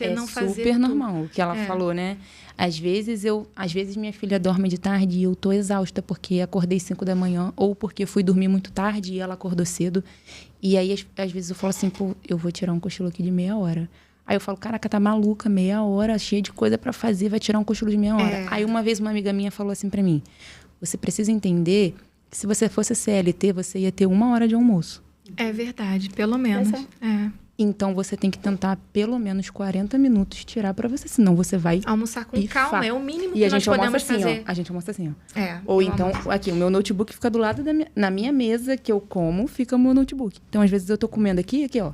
não fazer
super
tudo.
Normal o que ela falou, né? Às vezes minha filha dorme de tarde e eu tô exausta porque acordei 5 da manhã ou porque fui dormir muito tarde e ela acordou cedo. E aí, às vezes eu falo assim, pô, eu vou tirar um cochilo aqui de meia hora. Aí eu falo, caraca, tá maluca, meia hora, cheia de coisa pra fazer, vai tirar um cochilo de meia hora. Aí uma vez uma amiga minha falou assim pra mim, você precisa entender que se você fosse CLT, você ia ter 1 hora de almoço.
É verdade, pelo menos.
Então, você tem que tentar pelo menos 40 minutos tirar pra você, senão você vai
Almoçar com
pifar.
calma é o mínimo
E
que
a
nós
gente almoça
podemos
assim,
fazer.
ó. A gente almoça assim, ó.
É,
Ou
eu
então,
almoço.
aqui, o meu notebook fica do lado na minha mesa que eu como, fica o meu notebook. Então, às vezes, eu tô comendo aqui, ó.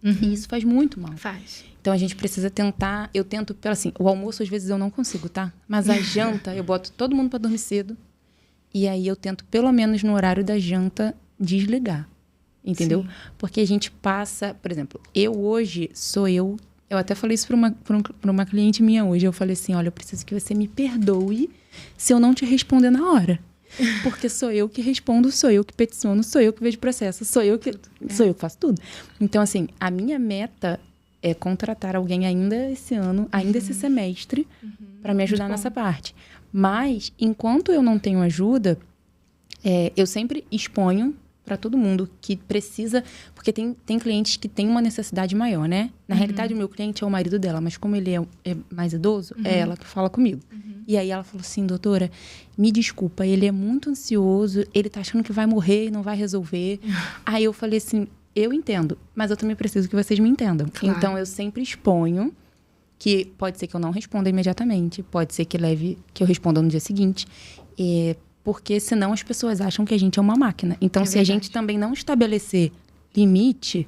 E isso faz muito mal.
Faz.
Então, a gente precisa tentar... Eu tento, assim, o almoço, às vezes, eu não consigo, tá? Mas a janta, eu boto todo mundo pra dormir cedo. E aí, eu tento, pelo menos no horário da janta, desligar. Entendeu?
Sim.
Porque a gente passa... Por exemplo, hoje sou eu... Eu até falei isso pra uma cliente minha hoje. Eu falei assim, olha, eu preciso que você me perdoe se eu não te responder na hora. Porque sou eu que respondo, sou eu que peticiono, sou eu que vejo processo, sou eu que faço tudo. Então, assim, a minha meta é contratar alguém ainda esse ano, ainda esse semestre, para me ajudar nessa parte. Mas, enquanto eu não tenho ajuda, eu sempre exponho para todo mundo que precisa... Porque tem clientes que têm uma necessidade maior, né? Na realidade, o meu cliente é o marido dela, mas como ele é mais idoso, é ela que fala comigo. E aí ela falou assim, doutora, me desculpa, ele é muito ansioso, ele tá achando que vai morrer e não vai resolver. Aí eu falei assim, eu entendo, mas eu também preciso que vocês me entendam.
Claro.
Então, eu sempre exponho que pode ser que eu não responda imediatamente, pode ser que eu responda no dia seguinte, porque senão as pessoas acham que a gente é uma máquina. Então, se a gente também não estabelecer limite,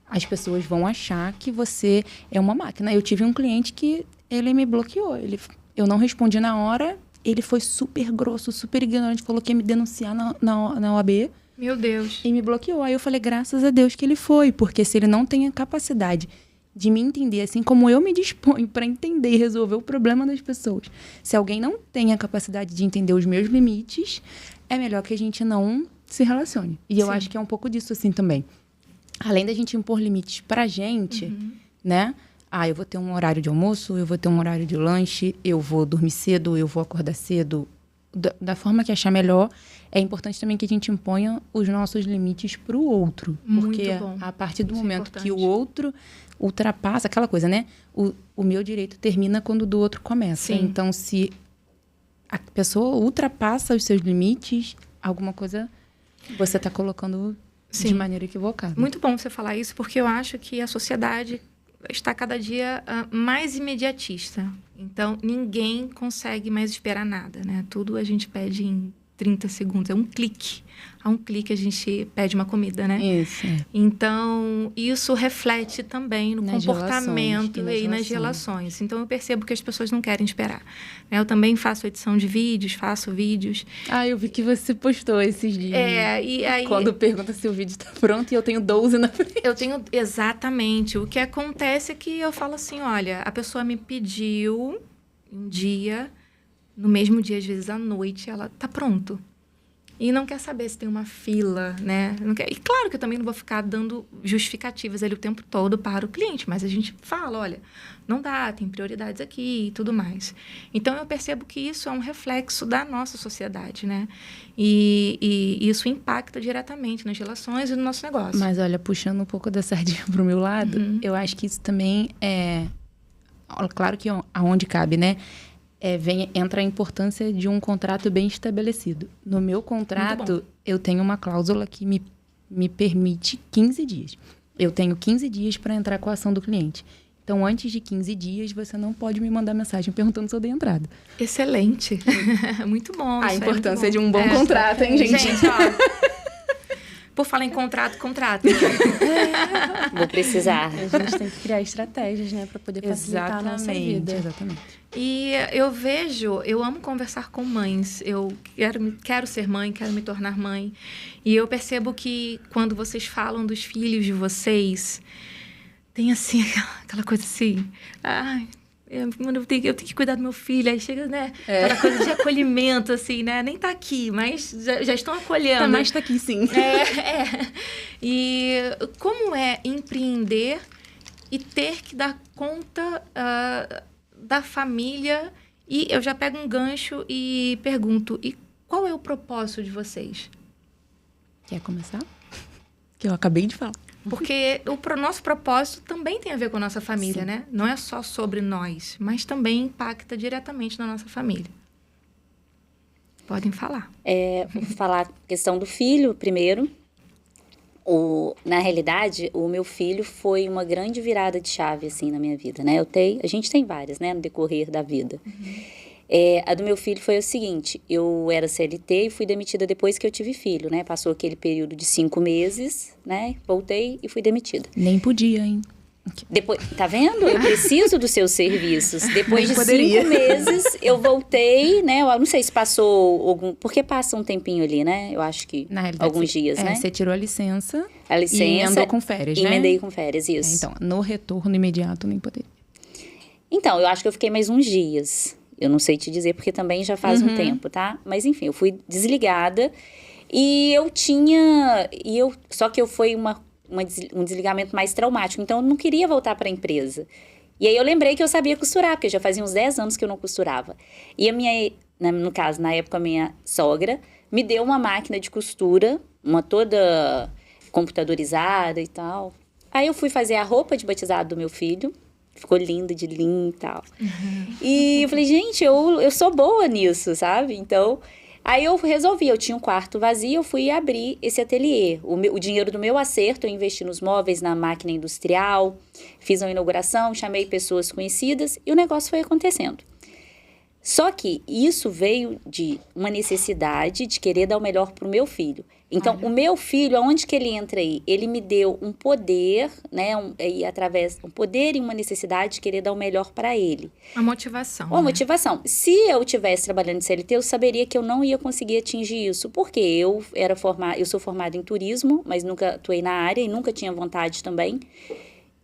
as pessoas vão achar que você é uma máquina. Eu tive um cliente que ele me bloqueou. Eu não respondi na hora, ele foi super grosso, super ignorante, falou que ia me denunciar na OAB.
Meu Deus.
E me bloqueou. Aí eu falei, graças a Deus que ele foi, porque se ele não tem a capacidade de me entender, assim como eu me disponho para entender e resolver o problema das pessoas, se alguém não tem a capacidade de entender os meus limites, é melhor que a gente não se relacione. E eu acho que é um pouco disso, assim, também. Além da gente impor limites pra gente, né? Eu vou ter um horário de almoço, eu vou ter um horário de lanche, eu vou dormir cedo, eu vou acordar cedo. Da forma que achar melhor, é importante também que a gente imponha os nossos limites pro outro. Porque
Muito bom.
a partir do
Isso é
momento que o
importante.
outro ultrapassa, aquela coisa, né? O meu direito termina quando o do outro começa.
Sim.
Então, se a pessoa ultrapassa os seus limites, alguma coisa você está colocando de maneira equivocada.
Muito bom você falar isso, porque eu acho que a sociedade está cada dia mais imediatista. Então, ninguém consegue mais esperar nada, né? Tudo a gente pede em 30 segundos. É um clique. A um clique a gente pede uma comida, né?
Isso.
Então, isso reflete também no
Nas
comportamento
relações,
e nas relações. Então, eu percebo que as pessoas não querem esperar. Eu também faço edição de vídeos, faço vídeos.
Eu vi que você postou esses dias.
E aí...
Quando pergunta se o vídeo está pronto e eu tenho 12 na frente.
Eu tenho... Exatamente. O que acontece é que eu falo assim, olha, a pessoa me pediu um dia, no mesmo dia, às vezes à noite, ela tá pronto. E não quer saber se tem uma fila, né? Não quer... E claro que eu também não vou ficar dando justificativas ali o tempo todo para o cliente, mas a gente fala, olha, não dá, tem prioridades aqui e tudo mais. Então, eu percebo que isso é um reflexo da nossa sociedade, né? E isso impacta diretamente nas relações e no nosso negócio.
Mas, olha, puxando um pouco da sardinha pro meu lado, eu acho que isso também é... Claro que aonde cabe, né? Entra a importância de um contrato bem estabelecido. No meu contrato, eu tenho uma cláusula que me permite 15 dias. Eu tenho 15 dias para entrar com a ação do cliente. Então, antes de 15 dias, você não pode me mandar mensagem perguntando se eu dei entrada.
Excelente. Muito bom.
A
isso
importância
é muito
de um bom contrato, hein, gente?
Gente, ó... Por falar em contrato.
Vou precisar.
A gente tem que criar estratégias, né? Para poder facilitar a nossa vida.
Exatamente.
E eu amo conversar com mães. Eu quero ser mãe, quero me tornar mãe. E eu percebo que quando vocês falam dos filhos de vocês, tem assim, aquela coisa assim... eu tenho que cuidar do meu filho. Aí chega, né? Aquela coisa de acolhimento, assim, né? Nem tá aqui, mas já estão acolhendo.
Mas tá aqui, sim.
E como é empreender e ter que dar conta da família? E eu já pego um gancho e pergunto, e qual é o propósito de vocês?
Quer começar? Que eu acabei de falar.
Porque o nosso propósito também tem a ver com a nossa família, né? Não é só sobre nós, mas também impacta diretamente na nossa família. Podem falar.
Vou falar a questão do filho primeiro. Na realidade, o meu filho foi uma grande virada de chave, assim, na minha vida, né? A gente tem várias, né, no decorrer da vida. A do meu filho foi o seguinte, eu era CLT e fui demitida depois que eu tive filho, né? Passou aquele período de 5 meses, né? Voltei e fui demitida.
Nem podia, hein?
Depois, tá vendo? Eu preciso dos seus serviços. Depois de
Poderia.
5 meses, eu voltei, né? Eu não sei se passou algum... Porque passa um tempinho ali, né? Eu acho que
Na realidade,
alguns dias, né?
Você tirou a licença,
A licença...
e emendou com férias, né?
Emendei com férias, isso.
Então, no retorno imediato, nem poderia.
Então, eu acho que eu fiquei mais uns dias. Eu não sei te dizer, porque também já faz um tempo, tá? Mas, enfim, eu fui desligada. E eu tinha... Só que foi um desligamento mais traumático. Então, eu não queria voltar para a empresa. E aí, eu lembrei que eu sabia costurar, porque já fazia uns 10 anos que eu não costurava. E no caso, na época, a minha sogra me deu uma máquina de costura, uma toda computadorizada e tal. Aí, eu fui fazer a roupa de batizado do meu filho. Ficou linda, de linho e tal. E eu falei, gente, eu sou boa nisso, sabe? Então... Aí eu resolvi, eu tinha um quarto vazio, eu fui abrir esse ateliê. O dinheiro do meu acerto eu investi nos móveis, na máquina industrial, fiz uma inauguração, chamei pessoas conhecidas e o negócio foi acontecendo. Só que isso veio de uma necessidade de querer dar o melhor para o meu filho. Então, o meu filho, aonde que ele entra aí? Ele me deu um poder, né? Um poder e uma necessidade de querer dar o melhor para ele.
A motivação.
Uma motivação. Se eu estivesse trabalhando de CLT, eu saberia que eu não ia conseguir atingir isso. Porque eu sou formada em turismo, mas nunca atuei na área e nunca tinha vontade também.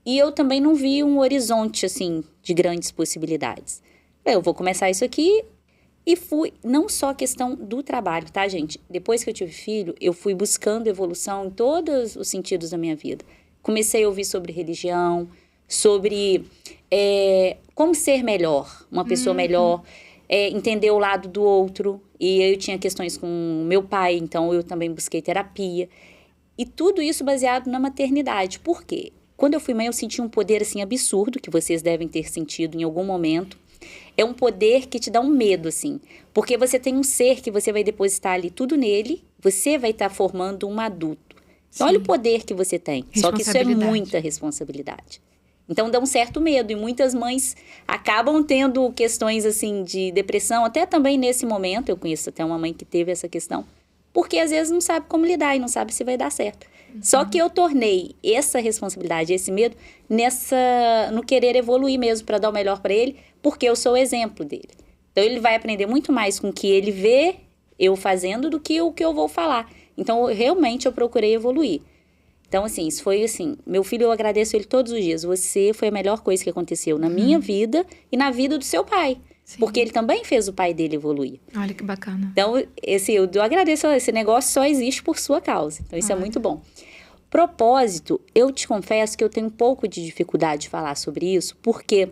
E eu também não vi um horizonte, assim, de grandes possibilidades. Eu vou começar isso aqui e fui, não só a questão do trabalho, tá, gente? Depois que eu tive filho, eu fui buscando evolução em todos os sentidos da minha vida. Comecei a ouvir sobre religião, sobre como ser melhor, uma pessoa melhor, entender o lado do outro. E eu tinha questões com meu pai, então eu também busquei terapia. E tudo isso baseado na maternidade. Por quê? Quando eu fui mãe, eu senti um poder, assim, absurdo, que vocês devem ter sentido em algum momento. É um poder que te dá um medo, assim. Porque você tem um ser que você vai depositar ali tudo nele, você vai estar formando um adulto. Então, olha o poder que você tem. Só que isso é muita responsabilidade. Então, dá um certo medo. E muitas mães acabam tendo questões, assim, de depressão. Até também nesse momento, eu conheço até uma mãe que teve essa questão. Porque, às vezes, não sabe como lidar e não sabe se vai dar certo. Só que eu tornei essa responsabilidade, esse medo, no querer evoluir mesmo, para dar o melhor para ele, porque eu sou o exemplo dele. Então, ele vai aprender muito mais com o que ele vê eu fazendo do que o que eu vou falar. Então, realmente, eu procurei evoluir. Então, assim, isso foi assim, meu filho, eu agradeço ele todos os dias. Você foi a melhor coisa que aconteceu na minha vida e na vida do seu pai. Sim. Porque ele também fez o pai dele evoluir.
Olha que bacana.
Então, eu agradeço, esse negócio só existe por sua causa. Então, isso é muito bom. Propósito, eu te confesso que eu tenho um pouco de dificuldade de falar sobre isso, porque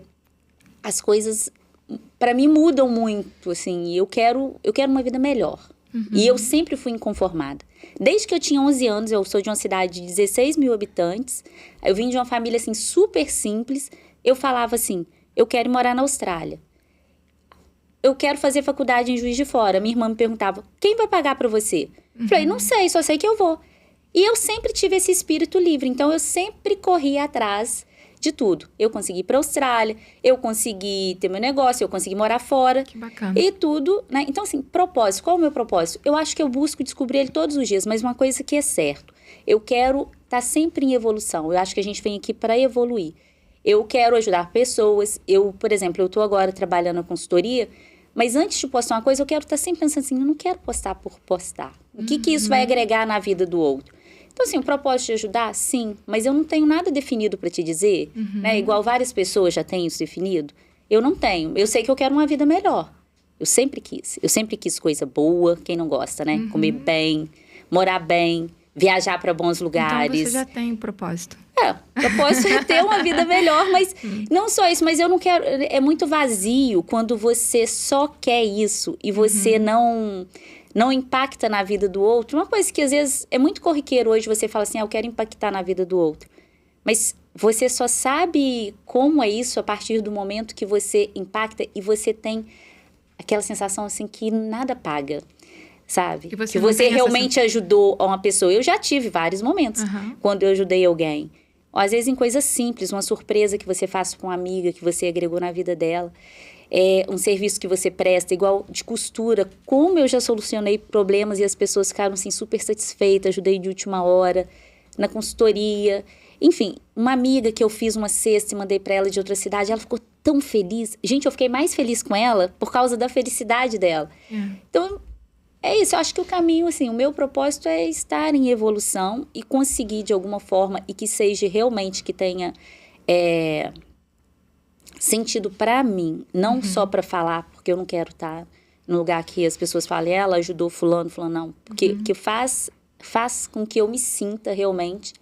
as coisas, para mim, mudam muito, assim, e eu quero uma vida melhor. E eu sempre fui inconformada. Desde que eu tinha 11 anos, eu sou de uma cidade de 16 mil habitantes, eu vim de uma família, assim, super simples, eu falava assim, eu quero morar na Austrália. Eu quero fazer faculdade em Juiz de Fora. Minha irmã me perguntava, quem vai pagar para você? Falei, não sei, só sei que eu vou. E eu sempre tive esse espírito livre, então eu sempre corri atrás de tudo. Eu consegui ir para a Austrália, eu consegui ter meu negócio, eu consegui morar fora.
Que bacana.
E tudo, né? Então, assim, propósito, qual é o meu propósito? Eu acho que eu busco descobrir ele todos os dias, mas uma coisa que é certo, eu quero estar sempre em evolução. Eu acho que a gente vem aqui para evoluir. Eu quero ajudar pessoas. Por exemplo, eu estou agora trabalhando na consultoria, mas antes de postar uma coisa, eu quero estar sempre pensando assim, eu não quero postar por postar. O que isso vai agregar na vida do outro? Então, assim, o propósito de ajudar, sim, mas eu não tenho nada definido para te dizer, né? Igual várias pessoas já têm isso definido. Eu não tenho. Eu sei que eu quero uma vida melhor. Eu sempre quis coisa boa, quem não gosta, né? Comer bem, morar bem, viajar para bons lugares.
Então, você já tem propósito.
O propósito é ter uma vida melhor, mas não só isso, mas eu não quero... É muito vazio quando você só quer isso e você não impacta na vida do outro. Uma coisa que às vezes é muito corriqueiro hoje, você fala assim, eu quero impactar na vida do outro. Mas você só sabe como é isso a partir do momento que você impacta e você tem aquela sensação assim que nada paga. sabe?
Que você
Que
não
você
tem essa
realmente ajudou uma pessoa. Eu já tive vários momentos quando eu ajudei alguém. Ou, às vezes em coisas simples, uma surpresa que você faz com uma amiga, que você agregou na vida dela. Um serviço que você presta, igual de costura. Como eu já solucionei problemas e as pessoas ficaram assim, super satisfeitas, ajudei de última hora, na consultoria. Enfim, uma amiga que eu fiz uma cesta e mandei para ela de outra cidade, ela ficou tão feliz. Gente, eu fiquei mais feliz com ela por causa da felicidade dela. Então, é isso. Eu acho que o caminho, assim, o meu propósito é estar em evolução e conseguir de alguma forma, e que seja realmente, que tenha sentido para mim, não só para falar, porque eu não quero estar no lugar que as pessoas falem, ela ajudou fulano, não. Porque que faz com que eu me sinta realmente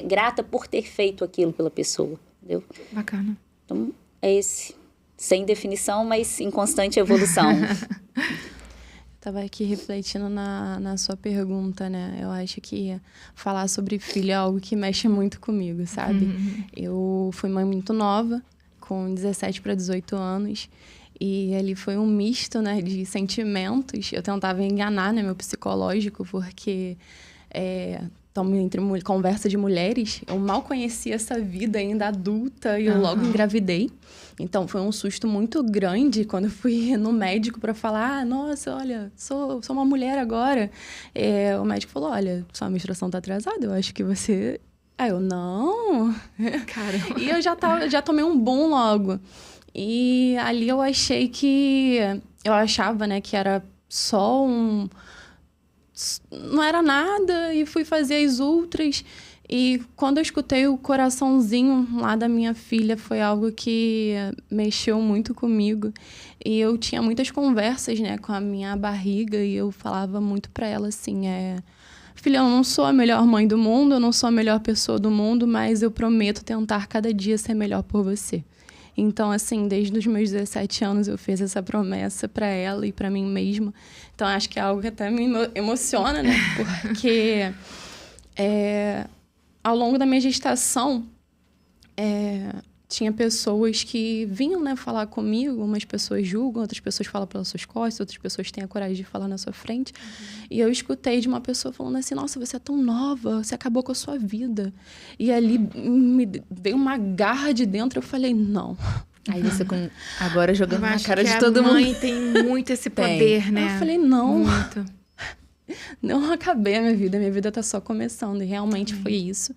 grata por ter feito aquilo pela pessoa, entendeu?
Bacana.
Então, é esse. Sem definição, mas em constante evolução.
Estava aqui refletindo na sua pergunta, né? Eu acho que falar sobre filho é algo que mexe muito comigo, sabe? Eu fui mãe muito nova, com 17 para 18 anos. E ali foi um misto, né, de sentimentos. Eu tentava enganar, né, meu psicológico, porque... entre conversa de mulheres, eu mal conhecia essa vida ainda adulta e eu logo engravidei. Então, foi um susto muito grande quando eu fui no médico para falar, nossa, olha, sou uma mulher agora. O médico falou, olha, sua menstruação tá atrasada, eu acho que você... Aí eu, não...
Caramba.
E eu já tomei um boom logo. E ali eu achei que... Eu achava, né, que era só não era nada, e fui fazer as ultras. E quando eu escutei o coraçãozinho lá da minha filha, foi algo que mexeu muito comigo. E eu tinha muitas conversas, né, com a minha barriga, e eu falava muito pra ela assim, filha, eu não sou a melhor mãe do mundo, eu não sou a melhor pessoa do mundo, mas eu prometo tentar cada dia ser melhor por você. Então, assim, desde os meus 17 anos eu fiz essa promessa para ela e para mim mesma. Então, acho que é algo que até me emociona, né? Porque ao longo da minha gestação, tinha pessoas que vinham, né, falar comigo. Umas pessoas julgam, outras pessoas falam pelas suas costas, outras pessoas têm a coragem de falar na sua frente. E eu escutei de uma pessoa falando assim, nossa, você é tão nova, você acabou com a sua vida. E ali me veio uma garra de dentro, eu falei, não.
Aí você agora jogando na cara de
que
todo
a
mundo.
mãe tem muito esse poder, né?
Eu falei, não.
Muito.
Não acabei a minha vida tá só começando. E realmente foi isso.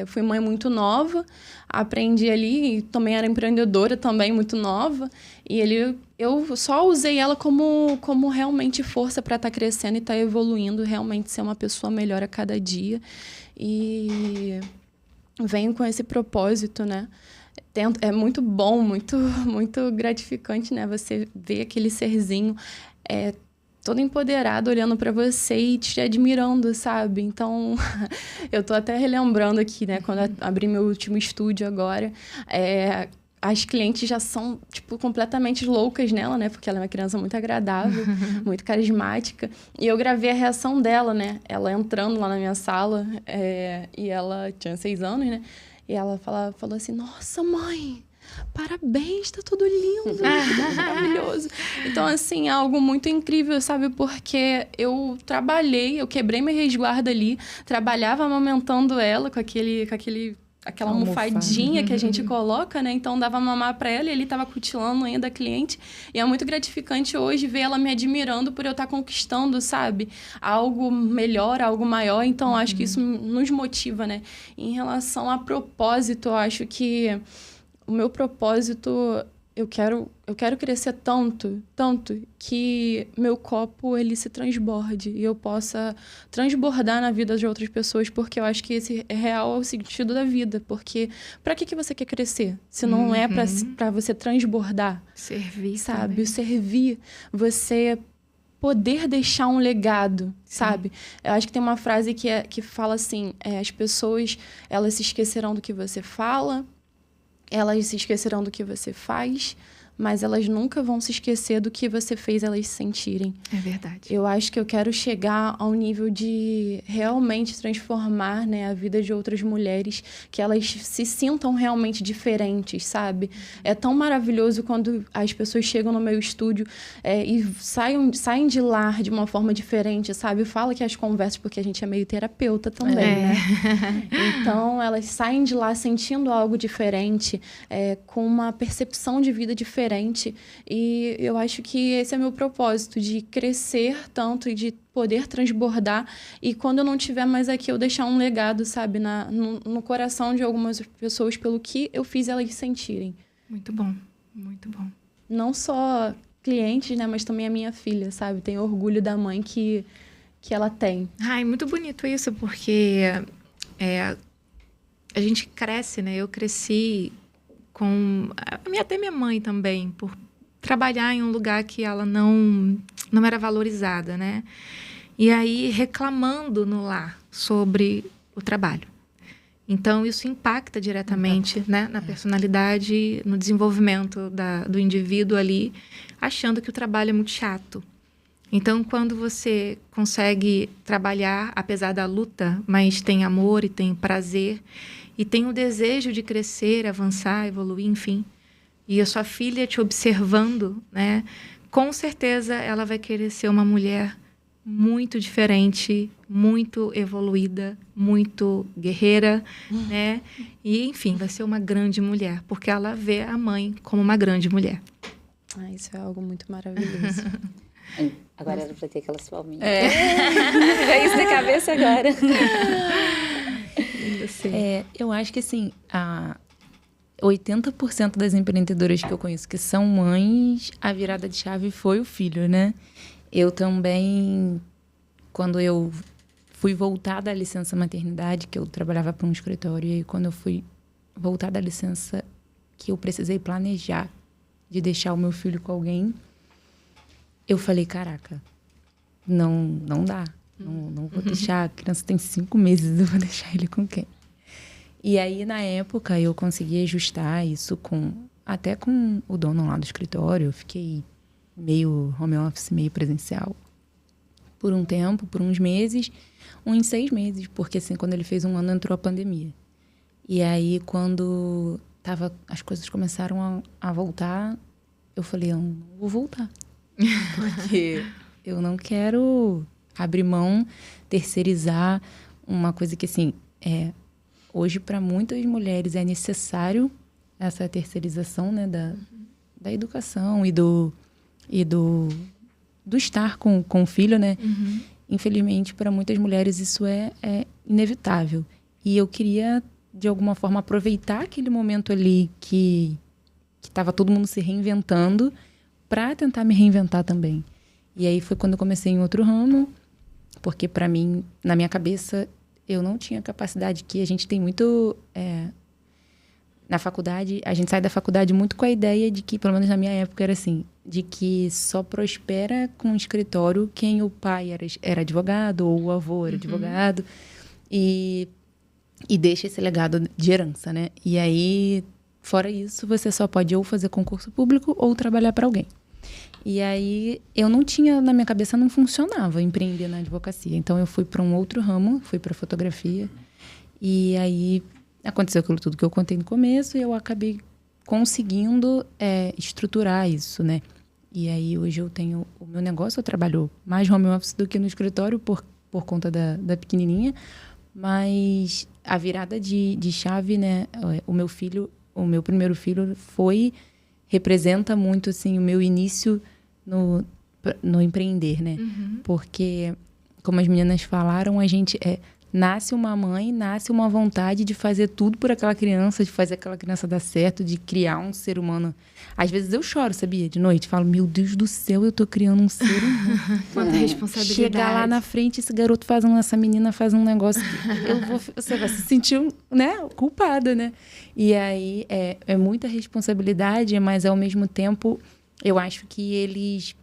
Fui mãe muito nova, aprendi ali, e também era empreendedora também, muito nova. E eu só usei ela como realmente força para estar crescendo e estar evoluindo, realmente ser uma pessoa melhor a cada dia. E venho com esse propósito, né? É muito bom, muito, muito gratificante, né? Você ver aquele serzinho todo empoderado, olhando para você e te admirando, sabe? Então, eu tô até relembrando aqui, né? Quando eu abri meu último estúdio agora, as clientes já são, tipo, completamente loucas nela, né? Porque ela é uma criança muito agradável, muito carismática. E eu gravei a reação dela, né? Ela entrando lá na minha sala, e ela tinha 6 anos, né? E ela falou assim, nossa, mãe... Parabéns, tá tudo lindo, tudo maravilhoso. Então, assim, é algo muito incrível, sabe? Porque eu quebrei meu resguardo ali, trabalhava amamentando ela com aquela almofadinha que a gente coloca, né? Então, dava mamar pra ela e ele tava cutilando ainda a cliente. E é muito gratificante hoje ver ela me admirando por eu estar conquistando, sabe? Algo melhor, algo maior. Então, acho que isso nos motiva, né? Em relação a propósito, eu acho que... O meu propósito, eu quero crescer tanto que meu copo ele se transborde e eu possa transbordar na vida de outras pessoas, porque eu acho que esse real é o sentido da vida. Porque para que você quer crescer? Se não é para você transbordar.
Servir,
sabe?
Também.
Servir, você poder deixar um legado, sabe? Eu acho que tem uma frase que fala assim, as pessoas, elas se esquecerão do que você fala, elas se esquecerão do que você faz, mas elas nunca vão se esquecer do que você fez elas se sentirem.
É verdade.
Eu acho que eu quero chegar ao nível de realmente transformar, né, a vida de outras mulheres, que elas se sintam realmente diferentes, sabe? É tão maravilhoso quando as pessoas chegam no meu estúdio e saem de lá de uma forma diferente, sabe? Fala que as conversas, porque a gente é meio terapeuta também, né? Então, elas saem de lá sentindo algo diferente, com uma percepção de vida diferente. E eu acho que esse é meu propósito, de crescer tanto e de poder transbordar. E quando eu não estiver mais aqui, eu deixar um legado, sabe? No coração de algumas pessoas pelo que eu fiz elas sentirem.
Muito bom, muito bom.
Não só clientes, né? Mas também a minha filha, sabe? Tenho orgulho da mãe que ela tem.
Ai, muito bonito isso, porque a gente cresce, né? Eu cresci com... Até minha mãe também, por trabalhar em um lugar que ela não era valorizada, né? E aí, reclamando no lar sobre o trabalho. Então, isso impacta diretamente, né? Na personalidade, no desenvolvimento do indivíduo ali, achando que o trabalho é muito chato. Então, quando você consegue trabalhar, apesar da luta, mas tem amor e tem prazer, e tem o desejo de crescer, avançar, evoluir, enfim, e a sua filha te observando, né? Com certeza ela vai querer ser uma mulher muito diferente, muito evoluída, muito guerreira, né? E, enfim, vai ser uma grande mulher, porque ela vê a mãe como uma grande mulher.
Isso é algo muito maravilhoso.
Agora era pra ter aquelas palminhas. Veio isso na cabeça agora.
Eu acho que, assim, 80% das empreendedoras que eu conheço que são mães, a virada de chave foi o filho, né? Eu também, quando eu fui voltar da licença maternidade, que eu trabalhava para um escritório, e aí quando eu fui voltar da licença, que eu precisei planejar de deixar o meu filho com alguém, eu falei, caraca, não dá. Não vou deixar, a criança tem 5 meses, eu vou deixar ele com quem? E aí, na época, eu consegui ajustar isso até com o dono lá do escritório. Eu fiquei meio home office, meio presencial. Por um tempo, por uns meses, uns 6 meses. Porque, assim, quando ele fez 1 ano, entrou a pandemia. E aí, quando as coisas começaram a voltar, eu falei, eu não vou voltar. Porque eu não quero abrir mão, terceirizar uma coisa que, assim, hoje, para muitas mulheres, é necessário essa terceirização, né, da educação e do estar com o filho, né? Uhum. Infelizmente, para muitas mulheres, isso é inevitável. E eu queria, de alguma forma, aproveitar aquele momento ali que estava todo mundo se reinventando para tentar me reinventar também. E aí foi quando eu comecei em outro ramo, porque, para mim, na minha cabeça, eu não tinha capacidade, que a gente tem muito... na faculdade, a gente sai da faculdade muito com a ideia de que, pelo menos na minha época, era assim, de que só prospera com um escritório quem o pai era advogado ou o avô era advogado e deixa esse legado de herança, né? E aí, fora isso, você só pode ou fazer concurso público ou trabalhar para alguém. E aí, eu não tinha, na minha cabeça, não funcionava empreender na advocacia. Então, eu fui para um outro ramo, fui para fotografia. E aí, aconteceu aquilo tudo que eu contei no começo e eu acabei conseguindo estruturar isso, né? E aí, hoje eu tenho o meu negócio, eu trabalho mais home office do que no escritório por conta da pequenininha. Mas a virada de chave, né? O meu primeiro filho representa muito, assim, o meu início no empreender, né? Uhum. Porque, como as meninas falaram, a gente nasce uma mãe, nasce uma vontade de fazer tudo por aquela criança, de fazer aquela criança dar certo, de criar um ser humano. Às vezes eu choro, sabia? De noite, falo, meu Deus do céu, eu tô criando um ser humano.
Quanta responsabilidade.
Chegar lá na frente, essa menina faz um negócio que você vai se sentir, né, culpada, né? E aí é muita responsabilidade, mas ao mesmo tempo eu acho que eles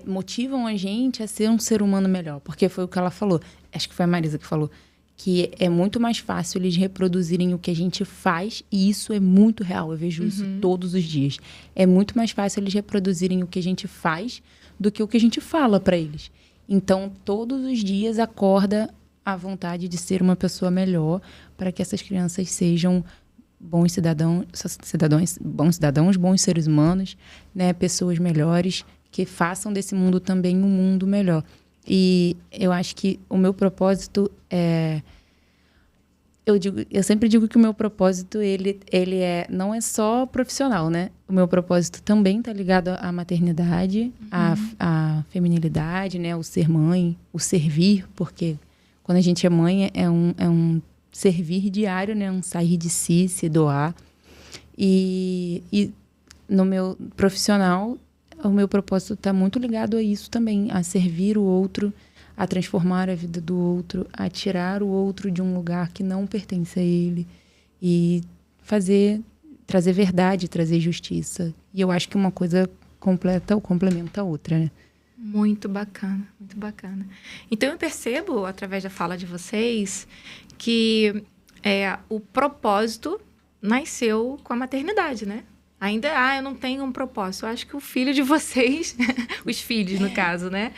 motivam a gente a ser um ser humano melhor. Porque foi o que ela falou. Acho que foi a Marisa que falou. que é muito mais fácil eles reproduzirem o que a gente faz, e isso é muito real, eu vejo isso todos os dias. É muito mais fácil eles reproduzirem o que a gente faz do que o que a gente fala para eles. Então, todos os dias acorda a vontade de ser uma pessoa melhor para que essas crianças sejam bons cidadãos, bons seres humanos, né? Pessoas melhores, que façam desse mundo também um mundo melhor. E eu acho que o meu propósito é... Eu sempre digo que o meu propósito, ele não é só profissional, né? O meu propósito também está ligado à maternidade, à feminilidade, né? O ser mãe, o servir, porque quando a gente é mãe é um servir diário, né? Um sair de si, se doar. E no meu profissional, o meu propósito está muito ligado a isso também, a servir o outro, a transformar a vida do outro, a tirar o outro de um lugar que não pertence a ele e trazer verdade, trazer justiça. E eu acho que uma coisa completa ou complementa a outra, né?
Muito bacana, muito bacana. Então, eu percebo, através da fala de vocês, que o propósito nasceu com a maternidade, né? Ainda, eu não tenho um propósito. Eu acho que o filho de vocês, os filhos, no caso, né?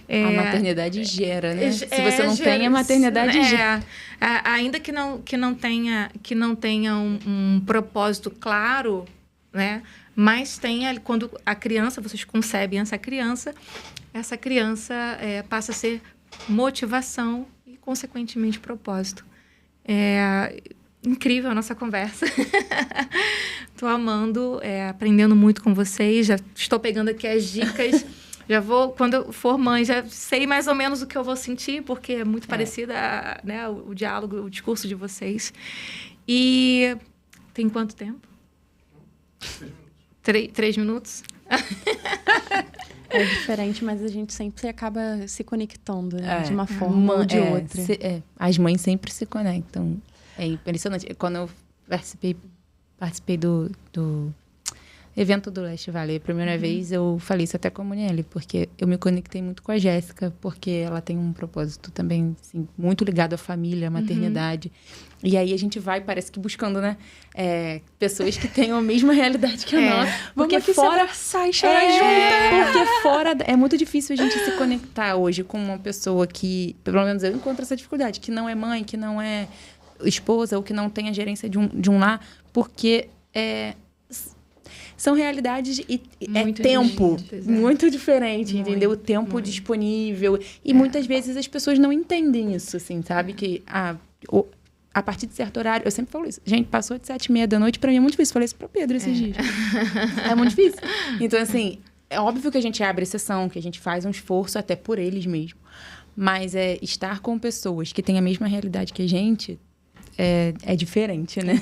A maternidade gera, né? Se você não tem, a maternidade gera.
Ainda que não tenha um propósito claro, né? Mas tem, quando a criança, vocês concebem essa criança passa a ser motivação e, consequentemente, propósito. Incrível a nossa conversa. Estou amando, aprendendo muito com vocês. Já estou pegando aqui as dicas. Já vou, quando eu for mãe, já sei mais ou menos o que eu vou sentir, porque é muito parecida, né, o diálogo, o discurso de vocês. E tem quanto tempo? 3 minutos?
É diferente, mas a gente sempre acaba se conectando, né? De uma forma ou de outra.
As mães sempre se conectam. É impressionante. Quando eu participei do evento do Leste Valley, a primeira vez eu falei isso até com a Monielle, porque eu me conectei muito com a Jéssica, porque ela tem um propósito também, assim, muito ligado à família, à maternidade. E aí a gente vai, parece que buscando, né? Pessoas que tenham a mesma realidade que a nossa.
Porque fora sai chorar junto.
Porque fora é muito difícil a gente se conectar hoje com uma pessoa que, pelo menos eu encontro essa dificuldade, que não é mãe, que não é esposa ou que não tem a gerência de um lar, porque são realidades e
muito
tempo
diferentes,
muito diferente, entendeu? O tempo disponível. E muitas vezes as pessoas não entendem isso, assim, sabe? Que a partir de certo horário, eu sempre falo isso. Gente, passou de 7h30 da noite, pra mim é muito difícil. Falei isso pro Pedro esses dias. É muito difícil. Então, assim, é óbvio que a gente abre exceção, que a gente faz um esforço até por eles mesmo. Mas estar com pessoas que têm a mesma realidade que a gente é diferente, né?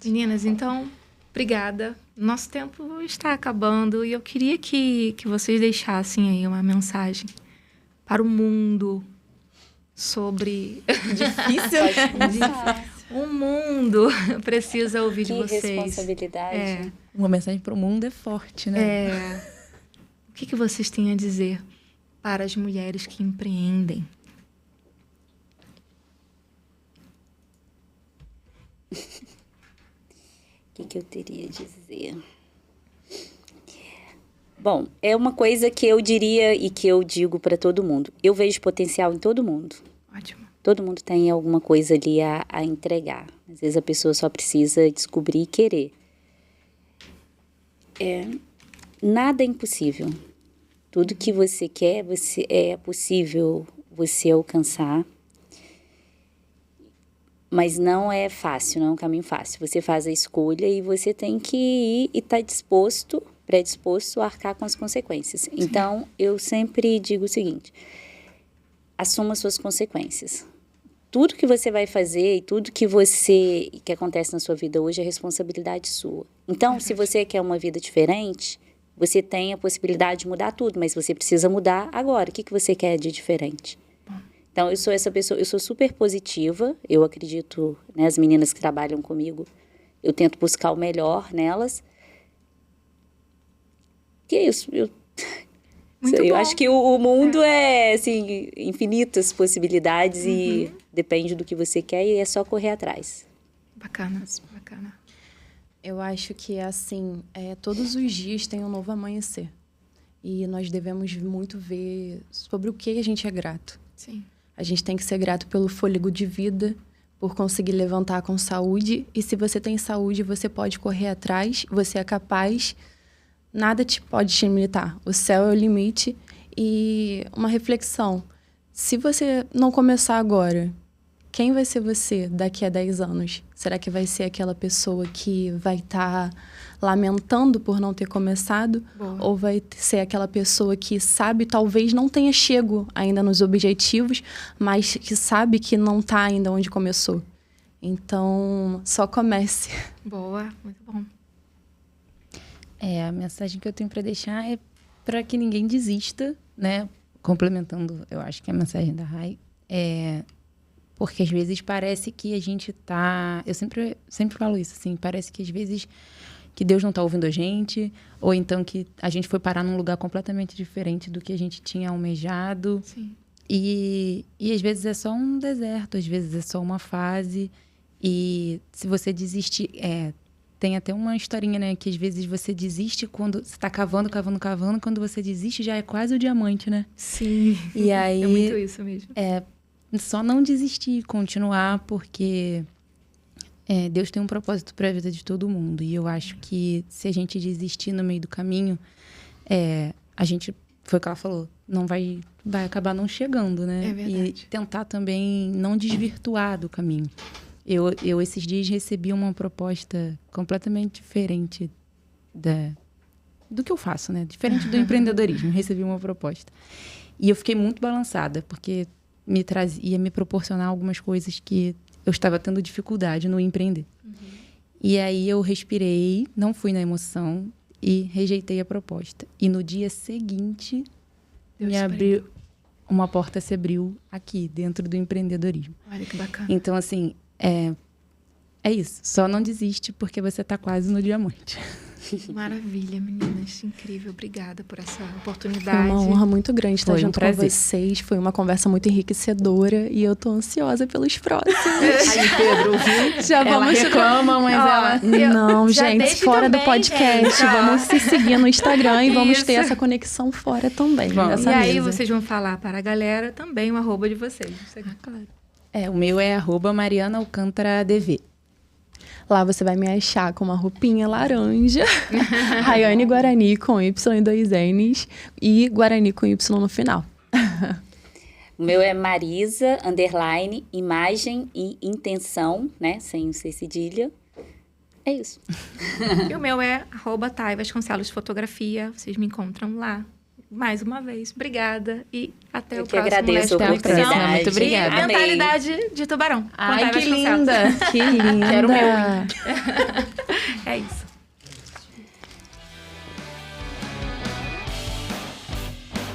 Meninas, então, obrigada. Nosso tempo está acabando e eu queria que vocês deixassem aí uma mensagem para o mundo sobre...
Difícil,
né? O mundo precisa ouvir de vocês.
Que responsabilidade.
Uma mensagem para o mundo é forte, né?
O que vocês têm a dizer para as mulheres que empreendem?
O que eu teria a dizer? Bom, é uma coisa que eu diria e que eu digo para todo mundo. Eu vejo potencial em todo mundo.
Ótimo.
Todo mundo tem alguma coisa ali a entregar. Às vezes a pessoa só precisa descobrir e querer. Nada é impossível. Tudo que você quer, é possível você alcançar. Mas não é fácil, não é um caminho fácil. Você faz a escolha e você tem que ir e estar predisposto a arcar com as consequências. Sim. Então, eu sempre digo o seguinte: assuma suas consequências. Tudo que você vai fazer e tudo que acontece na sua vida hoje é responsabilidade sua. Então, se você quer uma vida diferente, você tem a possibilidade de mudar tudo, mas você precisa mudar agora. O que você quer de diferente? Então, eu sou essa pessoa, eu sou super positiva, eu acredito, né, as meninas que trabalham comigo, eu tento buscar o melhor nelas. E é isso,
Muito
Eu
bom.
acho que o mundo é, assim, infinitas possibilidades e depende do que você quer e é só correr atrás.
Bacana, bacana.
Eu acho que é assim, todos os dias tem um novo amanhecer. E nós devemos muito ver sobre o que a gente é grato.
Sim.
A gente tem que ser grato pelo fôlego de vida, por conseguir levantar com saúde. E se você tem saúde, você pode correr atrás, você é capaz, nada pode te limitar. O céu é o limite. E uma reflexão, se você não começar agora, quem vai ser você daqui a 10 anos? Será que vai ser aquela pessoa que vai estar lamentando por não ter começado?
Boa.
Ou vai ser aquela pessoa que sabe, talvez não tenha chego ainda nos objetivos, mas que sabe que não está ainda onde começou? Então, só comece.
Boa, muito bom.
A mensagem que eu tenho para deixar é para que ninguém desista, né? Complementando, eu acho que a mensagem da Rai porque às vezes parece que a gente tá... Eu sempre falo isso, assim. Parece que às vezes que Deus não tá ouvindo a gente. Ou então que a gente foi parar num lugar completamente diferente do que a gente tinha almejado.
Sim.
E às vezes é só um deserto. Às vezes é só uma fase. E se você desistir... tem até uma historinha, né? Que às vezes você desiste quando... Você tá cavando. Quando você desiste, já é quase o diamante, né?
Sim.
E aí...
É muito isso mesmo.
Só não desistir, continuar, porque Deus tem um propósito para a vida de todo mundo. E eu acho que se a gente desistir no meio do caminho, a gente, foi o que ela falou, não vai acabar não chegando, né?
É verdade.
E tentar também não desvirtuar do caminho. Eu esses dias recebi uma proposta completamente diferente do que eu faço, né? Diferente do empreendedorismo. Recebi uma proposta. E eu fiquei muito balançada, porque ia me proporcionar algumas coisas que eu estava tendo dificuldade no empreender. E aí eu respirei, não fui na emoção e rejeitei a proposta. E no dia seguinte, uma porta se abriu aqui, dentro do empreendedorismo.
Olha que bacana.
Então, assim, é isso. Só não desiste porque você está quase no diamante.
Maravilha, meninas. Incrível. Obrigada por essa
Foi
oportunidade.
uma honra muito grande estar
Foi um
junto com
prazer.
vocês. Foi uma conversa muito enriquecedora e eu tô ansiosa pelos próximos.
Aí, Pedro, ouviu?
Já
Ela
vamos
reclama, mas ela...
Não,
já
gente,
deixe
fora
também,
do podcast.
gente, ó.
Vamos se seguir no Instagram e vamos ter
Isso.
essa conexão fora também.
Vamos.
Nessa
E aí
mesa.
vocês vão falar para a galera também o arroba de vocês.
Claro.
O meu é @MarianaAlcântaraDV.
Lá você vai me achar com uma roupinha laranja, Rayane Guarani com Y e 2 N's e Guarani com Y no final.
O meu é Marisa, _ imagem e intenção, né? Sem ser cedilha. É isso.
E o meu é @ThaiVasconcelos Fotografia. Vocês me encontram lá. Mais uma vez, obrigada. E até
Eu
o
que
próximo
agradeço a
Leste Conexão.
oportunidade.
Muito obrigada.
E
Amei.
mentalidade de tubarão. com
Ai,
Thay
que
Vasconcelos.
linda!
Que linda!
Quero o meu.
É isso.